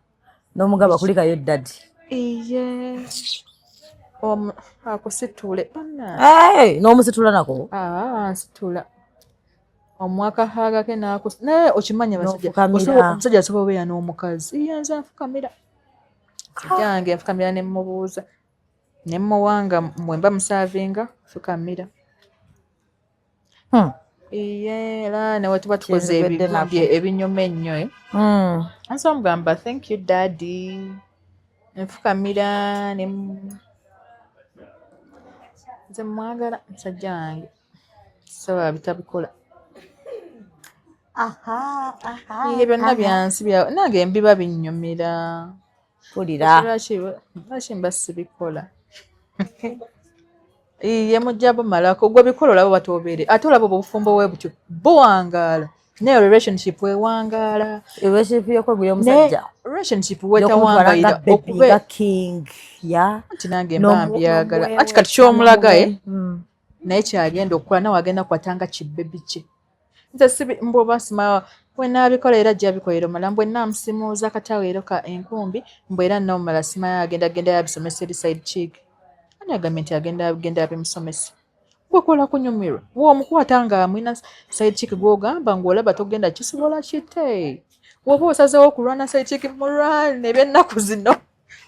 Speaker 2: n'omugaba kulikayo ddadi
Speaker 1: iye akusitule
Speaker 2: n'omusitula nako
Speaker 1: nsitula omwakahagake naye okimanya omusajja asobola obeera n'omukazi iye nze nfukamira sajjange nfukamira nemubuuza nemuwanga mwemba musaavinga fukamira iye era newe tuba tukoze ebigundi ebinyuma ennyo ansi omugamba thank you daddy nfukamira nze mwagala musajja wange sobola bitabikola byonna byansi nange mbiba binnyumira lwaki mba sibikola iye mujja bumalako gwe bikola olaba batobeere ate olaba obufumbo bwe butyo buwangaala naye relationship wewangaala relationship wetawangaira okuba
Speaker 2: king
Speaker 1: anti nange mba mbyagala anti kati kyomulagaye naye kyagenda okukola nawe agenda kukwatanga kibebi kye nze sibi mboba simawa bwenaabikola era ajja bikolera omala mbwe naamusimuuza akataweero ka enkumbi mbwe era nomala simayo agenda yabisomesa eri side chick ani agambye nti agenda yabimusomesa gwekola kunyumirwa womukwata nga amwina side chick gwogamba ng'olaba togenda kisobola kite woba osazeewo okulwana side chick mulwane ebyennaku zino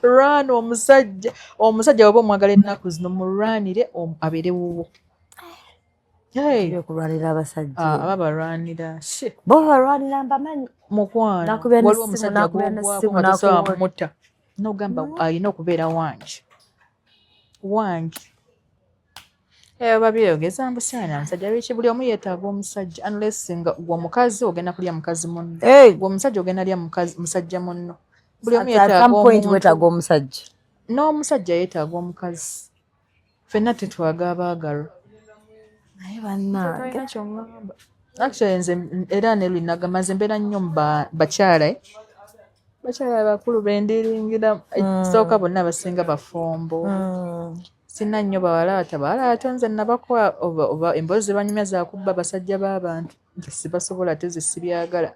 Speaker 1: lwana omusajja woba omwagala ennaku zino mulwanire abeere wuwo
Speaker 2: okulwanira abasajja
Speaker 1: aba balwanira
Speaker 2: bo balwanira mbamanyi
Speaker 1: mukwano waliwo omusajja gwosobola mutta nogamba alina okubeera wange eba byeyogeza mbusaana omusajja biki buli omu yeetaaga omusajja unless nga gwe omukazi ogenda kulya mukazi munno gwe omusajja ogenda lya musajja munno buli omu
Speaker 2: yeetaaga omusajja
Speaker 1: n'omusajja yeetaaga omukazi ffenna tetwaga abaagalwa
Speaker 2: naye bannange
Speaker 1: actually nze era nelwinagamba nze mbeera nnyo mu bakyala bakulu bendiringira ekisooka bonna abasinga bafombo sina nnyo bawalaata nze nabakwa oba emboozi zebanyumya zakubba basajja b'abantu nti sibasobola ate ze sibyagala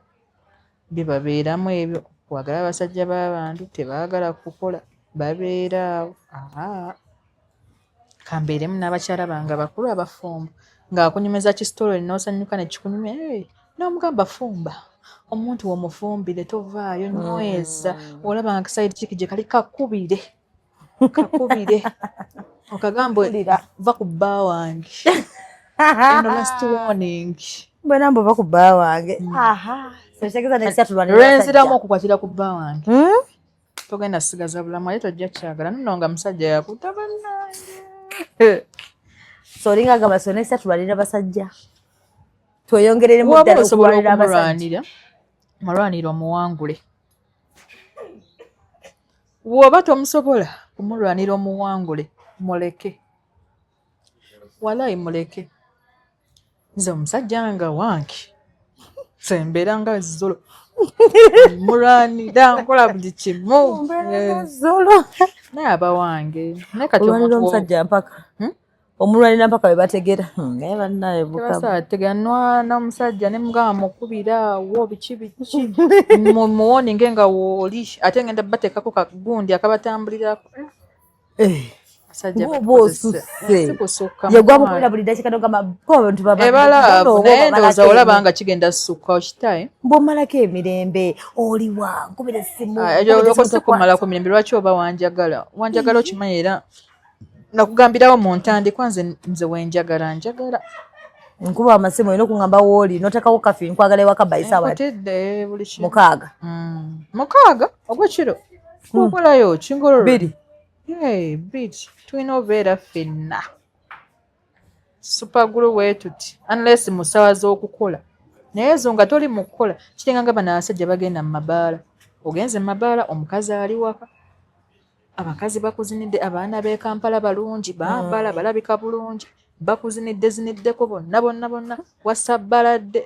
Speaker 1: bibabeeramu ebyo kwagala abasajja b'abantu tebaagala kukola babeera kambeeremu n'abakyala bange abakulu abafumba ng'akunyumiza kisitolo n'osanyuka ne kikunyumya n'omugamba fumba omuntu womufumbire tovaayo nyweza olaba nga kasayidi kiki gye kali kakubire okagamba va ku bba wange eno last warning
Speaker 2: bwe nambo va ku bba wange
Speaker 1: lwenziramu okukwatira ku bba wange togenda sigaza bulamu ate tojja kyagala nno nga musajja yakuta bannange
Speaker 2: so olinga agamba sonesa tulwanira basajja tweyongereremu ddala okulwanira abasajja
Speaker 1: mulwanire omuwangule bw'oba tomusobola kumulwanira omuwangule muleke walayi muleke nze omusajja nga wange sembeera nga zolo mulwanira nkola buli kimu naye aba wange
Speaker 2: olwanira omusajja mpaka omulwanira mpaka we bategera naye bannaye
Speaker 1: bukabategera n'omusajja ne mugamba mukubira wo biki muwoninge nga wooli ate ngenda bateekako kagundi akabatambulirako
Speaker 2: yegwamukubira buli dakika
Speaker 1: ebalaavu naye ndowooza olaba nga kigenda ssukka okitaye
Speaker 2: bw'omalako emirembe oliwa nkubira essimu
Speaker 1: okose kumalako mirembe lwaki oba wanjagala okimanyi era nakugambirawo mu ntandikwa nze wenjagala njagala
Speaker 2: nkuba amasimu olina okuŋŋamba wooli n'oteekawo kafi nkwagala ewaka bayisaawa
Speaker 1: mukaaga ogwekiro okolayo kingololo bbiri tulina obeera ffenna supagulu weetuti unless mu ssaawa z'okukola naye zo nga toli mu kukola kiringa nga bano abasajja bagenda mu mabaala ogenze mu mabaala omukazi ali waka abakazi bakuzinidde abaana b'e Kampala balungi bambala balabika bulungi bakuziniddeko bonna wasabbaladde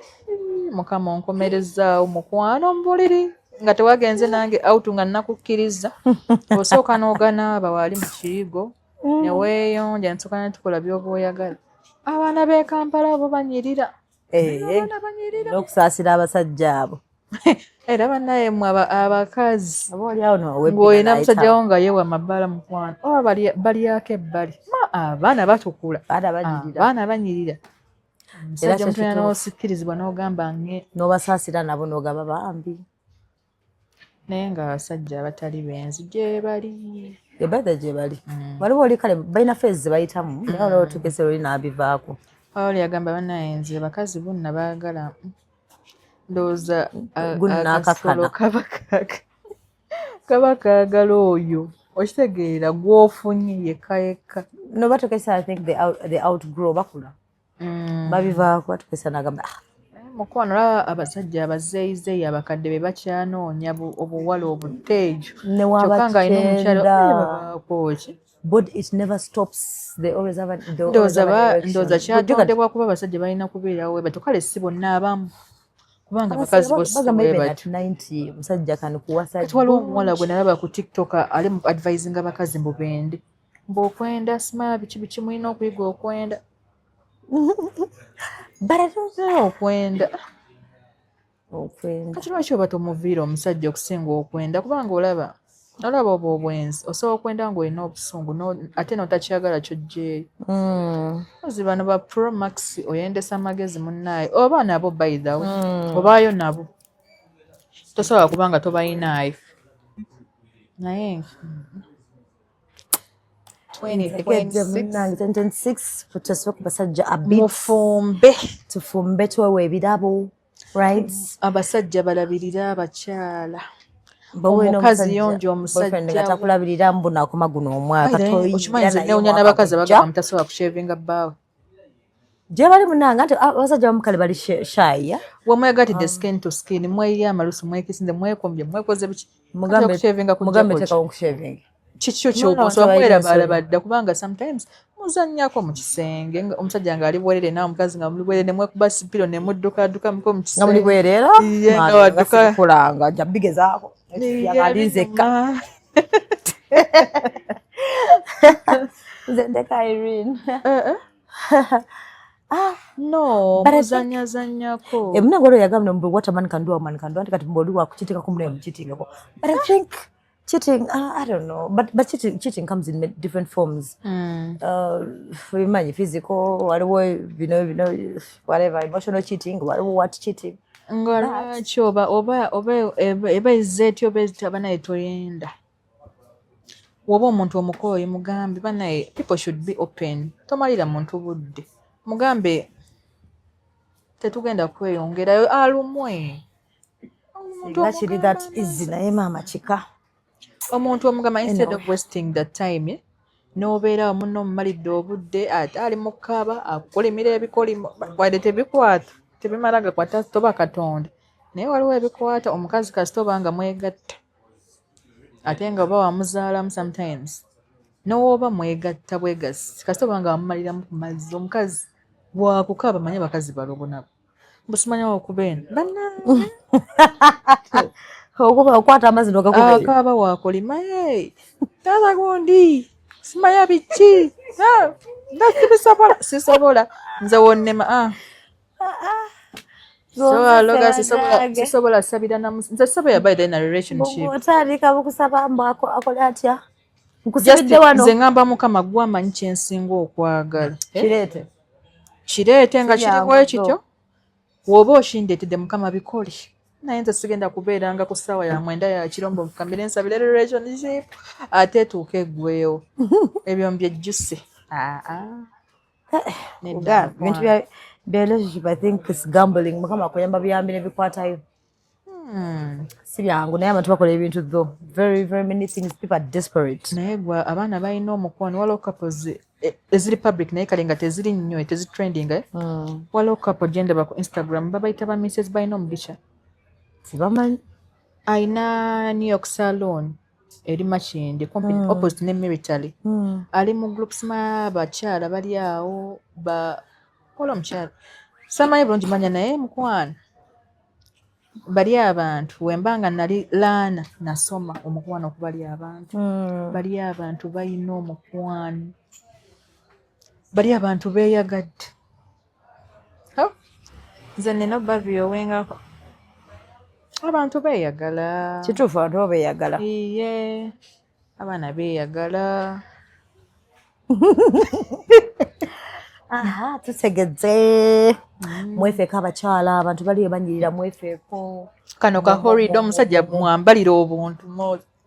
Speaker 1: mukama onkomerezaawo mukwano mbuliri nga tewagenze nange out nga nakukkiriza osooka n'oganaaba waali mu kiyigo neweeyonja nsooka netukola by'oba oyagala abaana b'e Kampala abo banyirira
Speaker 2: n'okusaasira abasajja abo
Speaker 1: era bannaye mmwe abakazi ng'olina musajjawo nga yeewa mabbala mukwano oba balyako ebbali abaana batukula abaana banyirira omusajja mutuna n'osikkirizibwa n'ogamba
Speaker 2: n'obasaasira nabo n'ogamba bambi
Speaker 1: naye nga abasajja abatali benzi gyebali
Speaker 2: waliwo oli kale balina feezi zebayitamu naye olwo tukese oli n'abivaako
Speaker 1: oli agamba bannaye nze bakazi bonna baagala ndowooza akasolo kaba kaagala oyo okitegeera gw'ofunye yekka
Speaker 2: no batukesa I think the outgrow bakula babivaako batukesa n'agamba
Speaker 1: mukwano olaba abasajja abazeeyizeeyi abakadde be bakyanoonya obuwala obuteejo kyokka ng'alina omukyalo babaakoki
Speaker 2: but it never stops
Speaker 1: ndowooza kyatondebwa kuba abasajja balina kubeerawo weba tukale si bonna abamu kubanga abakazi
Speaker 2: musajja kano kuwasa
Speaker 1: kati waliwo omuwala gwe nalaba ku tiktok ali mu advising abakazi mbubende mbokwenda sima biki mulina okuyiga okwenda okwenda kati lwaki oba tomuviira omusajja okusinga okwenda kubanga olaba oba obwenzi osobola okwenda ng'olina obusungu ate notakyagala kyojjeeyo ozi bano ba pro max oyendesa amagezi munnaayo oba nabo by the way obaayo nabo tosobola kubanga tobayinaayo naye
Speaker 2: 2026 tufumbe twewe ebirabo right
Speaker 1: abasajja balabirira abakyala omukazi yonja omusajja
Speaker 2: takulabirira mbuna akoma guno omwaka
Speaker 1: okimanyi nze newunya n'abakazi abagamba mutasobola kushevinga bbaawe
Speaker 2: gye bali munanga nti abasajja bamukale bali shy
Speaker 1: wemwegatidde skin to skin mweyiye amalusu mwekisinze mwekombye mwekoze biki
Speaker 2: mugambe tekawo kushevinga
Speaker 1: kikyo kyokosobola kwerabalaba dda kubanga sometimes muzannyako mu kisenge omusajja nga ali bwerere nawe omukazi nga muli bwerere nemwekuba sipiro nemuddukadukamuko mu kisenge
Speaker 2: nga muli bwerera
Speaker 1: nga wadduka
Speaker 2: kulanga nja bigezaako yalinzeka nze ndeka Irene
Speaker 1: no muzanyazannyako
Speaker 2: munange olwo yagambye what a man can do a man can do anti kati mboli wakukitikako mune mukitingako but I think cheating, I don't know, but cheating comes in different forms. Remind physical, whatever, emotional cheating, what cheating.
Speaker 1: Lwaki oba eba izze etyo oba ezitaba naye toyenda. Woba omuntu omukooyi mugambe banaye people should be open. Tomalira muntu budde. Mugambe tetugenda kweyongerayo alumwe.
Speaker 2: Actually that is naye maama kika.
Speaker 1: Omuntu omugamba instead of wasting the time n'obeera munno omumalidde obudde ate ali mu kkaaba akukolimira ebikolimo wadde tebikwata tebimala gakwata toba Katonda naye waliwo ebikwata omukazi kasita oba nga mwegatta ate nga oba wamuzaalamu sometimes n'oba mwegatta bwegasi kasita oba nga wamumaliramu ku mazzi omukazi bwakukaaba manye bakazi balobo nabo busimanyawo okuba eno bannange
Speaker 2: okwata amazzi n'ogakuba
Speaker 1: akaaba waakolima taata gundi simanya biki sisobola nze wonnema sisobola sabira nze sobola by na relationship
Speaker 2: otandika bukusaba mbu akole atya nkusabidde wano
Speaker 1: nze ngamba mukama gwe amanyi kyensinga okwagala kireete nga kiriwo ekityo woba okindeetedde mukama bikole naye nze sigenda kubeeranga ku ssaawa ya 9 ya kirombo mukambire nsabire relationship ate etuuka eggweewo ebyo mbyejjuse
Speaker 2: bintu bya relationship I think is gambling mukama akuyamba biyambi nebikwatayo si byangu naye abantu bakola ebintu though very very many things people are desperate
Speaker 1: naye gwe abaana balina omukwano waliwo couples eziri public naye kale nga teziri nnyo tezitrending waliwo couple gyendaba ku Instagram babayita ba Mrs balina omugisha
Speaker 2: sibamanyi
Speaker 1: ayina New York salon eri Makindye opposite ne Military ali mu groups bakyala bali awo kola omukyala samanyi bulungi manya naye mukwano bali abantu wembanga nali laana nasoma omukwano okubali abantu bali abantu balina omukwano bali abantu beeyagadde nze nina babi owengako abantu beeyagala
Speaker 2: kituufu abantu beeyagala
Speaker 1: iye abaana beeyagala
Speaker 2: tusegedde mwefeeko abakyala abantu bali banyirira mwefeeko
Speaker 1: kano kahoride omusajja mwambalira obuntu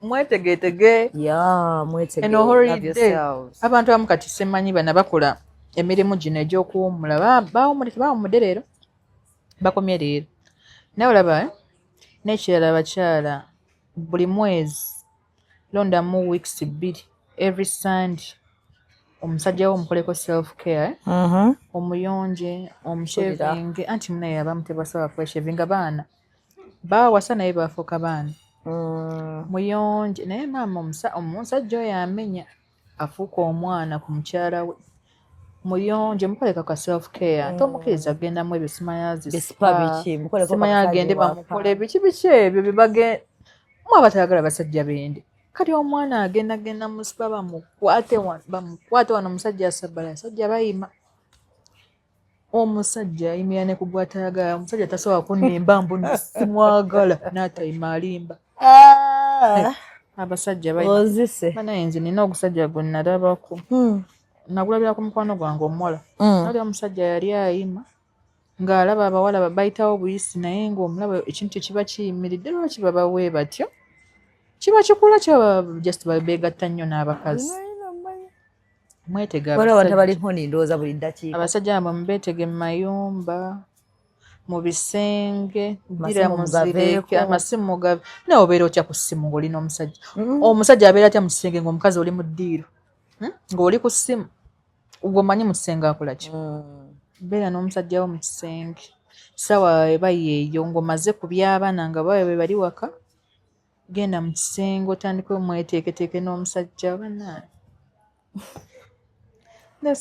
Speaker 1: mwetegeetege eno horide abantu abamu kati semanyi bana bakola emirimu gino egy'okuwummula bawummudde leero bakomye leero naye olaba n'ekirala abakyala buli mwezi londamu weeks 2 every Sunday omusajja wo omukoleko self care omuyonje omushevinge anti munaye abamu tebasobola kweshevinga baana bawasa naye bafuuka baana muyonje naye maama omusajja oyo amenya afuuka omwana ku mukyala we muyonje mukoleka ka self care tomukkiriza agendamu ebyo simanya agende bamukole biki ebyo bibage mwabatayagala basajja bende kati omwana agenda musiba bamukwate wano omusajja asabala asajja bayima omusajja ayimira ne kugwatayagala omusajja tasobola kunimba mbu simwagala n'atayima alimba abasajja banaye nze nina ogusajja gwe nalabako nagulabira ku mukwano gwange omuwala ali omusajja yali ayima ng'alaba abawala bayitawo buyisi naye ng'omulaba ekintu kiba kiyimiridde lwaki babawe batyo kiba kikula kyaba just beegatta nnyo n'abakazi mwetega abasajja abo mubeetege mu mayumba mu bisenge ddira muzireke amasimu gave naye obeera otya ku ssimu ng'olina omusajja abeera atya mu kisenge ng'omukazi oli mu ddiiro ng'oli ku ssimu ubwo omanyi mu kisenge akola ki beera n'omusajja wo mu kisenge sawa eba yeeyo ng'omaze ku by'abaana nga bawe bali waka genda mu kisenge otandika omweteeketeeke n'omusajja banaani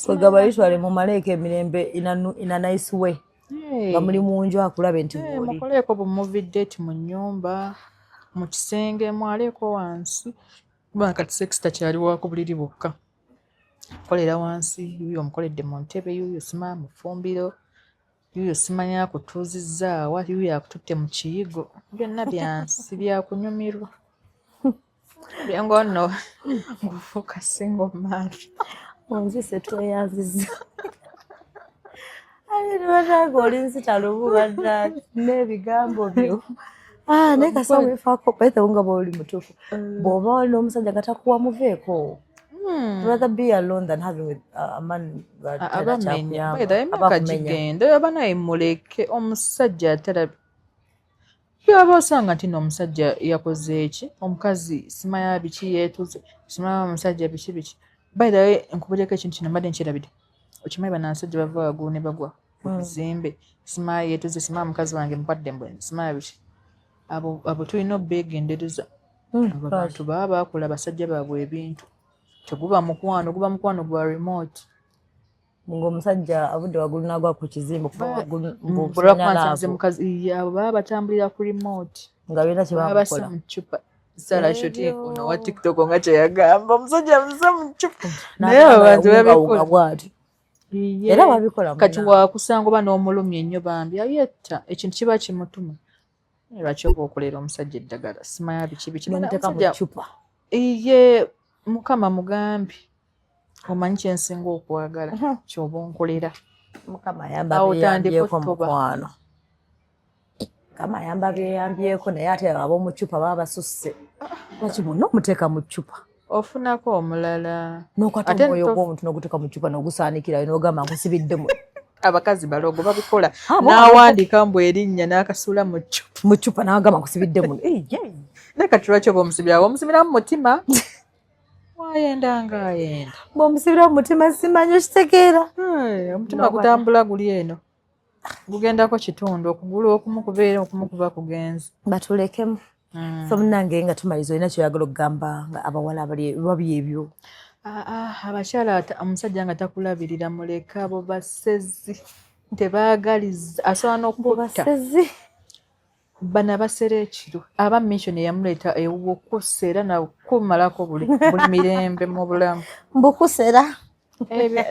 Speaker 2: kwegaba yitwale mumaleeko emirembe ina nice way nga muli munju akulabe nti
Speaker 1: mukoleeko bumuvi date mu nnyumba mu kisenge mwaleeko wansi kuba kati sekisita kyaliwako buliri bwokka kolera wansi yuyo omukoledde mu ntebe yuyo sima mu ffumbiro yuyo simanya akutuuzizzaawa yuyo akututte mu kiyigo byonna byansi byakunyumirwa byango nno ngufuuka single man.
Speaker 2: Onzise tweyanziza. Nibataga oli nsitalubu badda n'ebigambo byo. Naye kasa weefaako pete nga bw'oli mutuufu. Bw'oba oli n'omusajja nga takuwa muveeko. Rather be alone than having with a man
Speaker 1: abamenya emyaka gigenda oba naye muleke omusajja atera byaba osanga nti n'omusajja yakoze eki omukazi simanya biki yeetuze simanya omusajja biki by the way nkubuleko ekintu kino mbadde nkirabidde okimanyi bannasajja bava waggulu ne bagwa ku bizimbe simanya yeetuze simanya mukazi wange mukwadde mbwene simanya biki abo tulina obeegendereza abantu baba bakola basajja baabwe ebintu teguba mukwano guba mukwano gwa remote
Speaker 2: ng'omusajja avudde waggulu n'agwa ku kizimbe
Speaker 1: bulwakubansanze mukazi abo baba batambulira ku remote
Speaker 2: nga birina kye bamukola
Speaker 1: mu ccupa Sarah Shoti ono wa TikTok nga kyeyagamba omusajja amusa mu ccupa naye abantu babikola
Speaker 2: era babikola
Speaker 1: kati wakusanga oba n'omulumya ennyo bambi ayetta ekintu kiba kimutuma lwaki oba okolera omusajja eddagala simanya biki
Speaker 2: nemuteeka mu ccupa
Speaker 1: iye mukama mugambi omanyi kyensinga okwagala kyoba onkolera
Speaker 2: mukama ayamba byeyambyeko mukwano mukama ayamba byeyambyeko naye ate ab'omu ccupa baba basusse lwaki bonna omuteeka mu ccupa
Speaker 1: ofunako omulala
Speaker 2: n'okwata omwoyo gw'omuntu n'oguteeka mu ccupa n'ogusaanikirayo n'ogamba nkusibiddemu
Speaker 1: abakazi balogo babikola n'awandiika mbu erinnya n'akasuula mu
Speaker 2: ccupa n'agamba nkusibiddemu
Speaker 1: naye kati lwaki oba omusibirawo omusibiramu mutima wayenda ngaayenda
Speaker 2: bw'omusibira mu mutima simanyi okitegeera
Speaker 1: omutima gutambula guli eno gugendako kitundu okugulu okumu kubeera okumu kuba kugenza
Speaker 2: batulekemu so munange nga tumaliza olina kyoyagala okugamba nga abawala babi ebyo
Speaker 1: abakyala omusajja nga takulabirira muleka abo basezi tebaagaliza asobola n'okutta bana basera ekiro aba mission eyamuleeta ewukusa era nakumalako buli mirembe mu bulamu
Speaker 2: mbukusera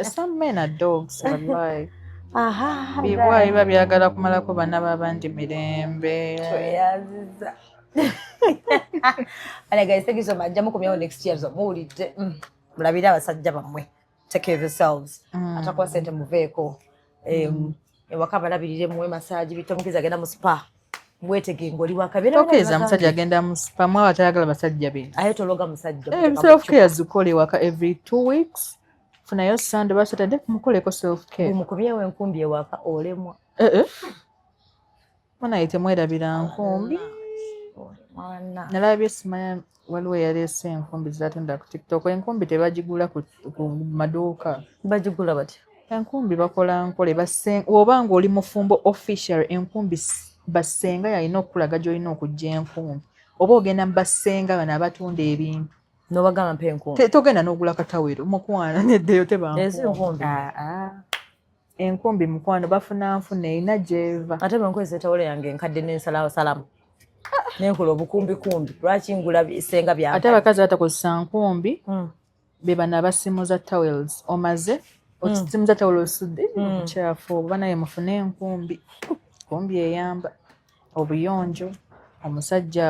Speaker 1: some men are dogs wallahi bibwayi babyagala kumalako bana babandi mirembe
Speaker 2: tweyaziza guys, thank you so much. Jamu kumyawo next year muwulidde mulabire abasajja bammwe take care of yourselves atakuwa sente muveeko ewaka balabirire muwe massage bitomukiza agenda mu spa mwetege ng'oli wakabira
Speaker 1: tokeza musajja agenda mu spa mwawa tayagala basajja be
Speaker 2: aye tologa musajja
Speaker 1: self care zikole waka every 2 weeks funayo Sunday ba Saturday mukoleko self care
Speaker 2: mukumyewo enkumbi ewaka olemwa
Speaker 1: mwana yite mwerabira nkumbi nalabye simanya waliwo yaleese enkumbi zatunda ku TikTok enkumbi tebagigula ku maduuka
Speaker 2: bagigula bati
Speaker 1: enkumbi bakola nkole oba ng'oli mufumbo official enkumbi basenga yalina okulaga gy'olina okujja enkumbi oba ogenda mu basenga bano abatunda ebintu
Speaker 2: n'obagamba mpa enkumbi
Speaker 1: togenda n'ogula katawero mukwana neddeyo
Speaker 2: tebankumbi
Speaker 1: enkumbi mukwano bafuna nfuna erina gy'eva
Speaker 2: ate bwenkozesa etawolo yange enkadde n'ensalawo salamu nenkola obukumbikumbi lwaki ngula bisenga byange
Speaker 1: ate abakazi batakozesa nkumbi be bano abasimuza towels omaze okisimuza tawolo osudde okukyafu oba naye mufune enkumbi enkumbi eyamba obuyonjo omusajja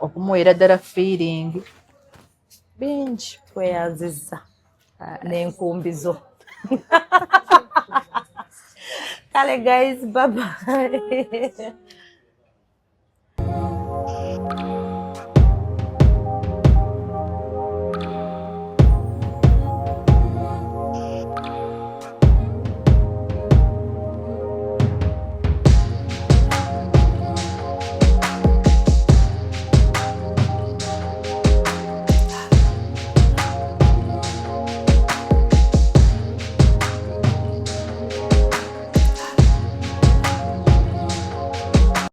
Speaker 1: okumuweera ddala feeling bingi
Speaker 2: tweyanziza n'enkumbi zo kale guys bye bye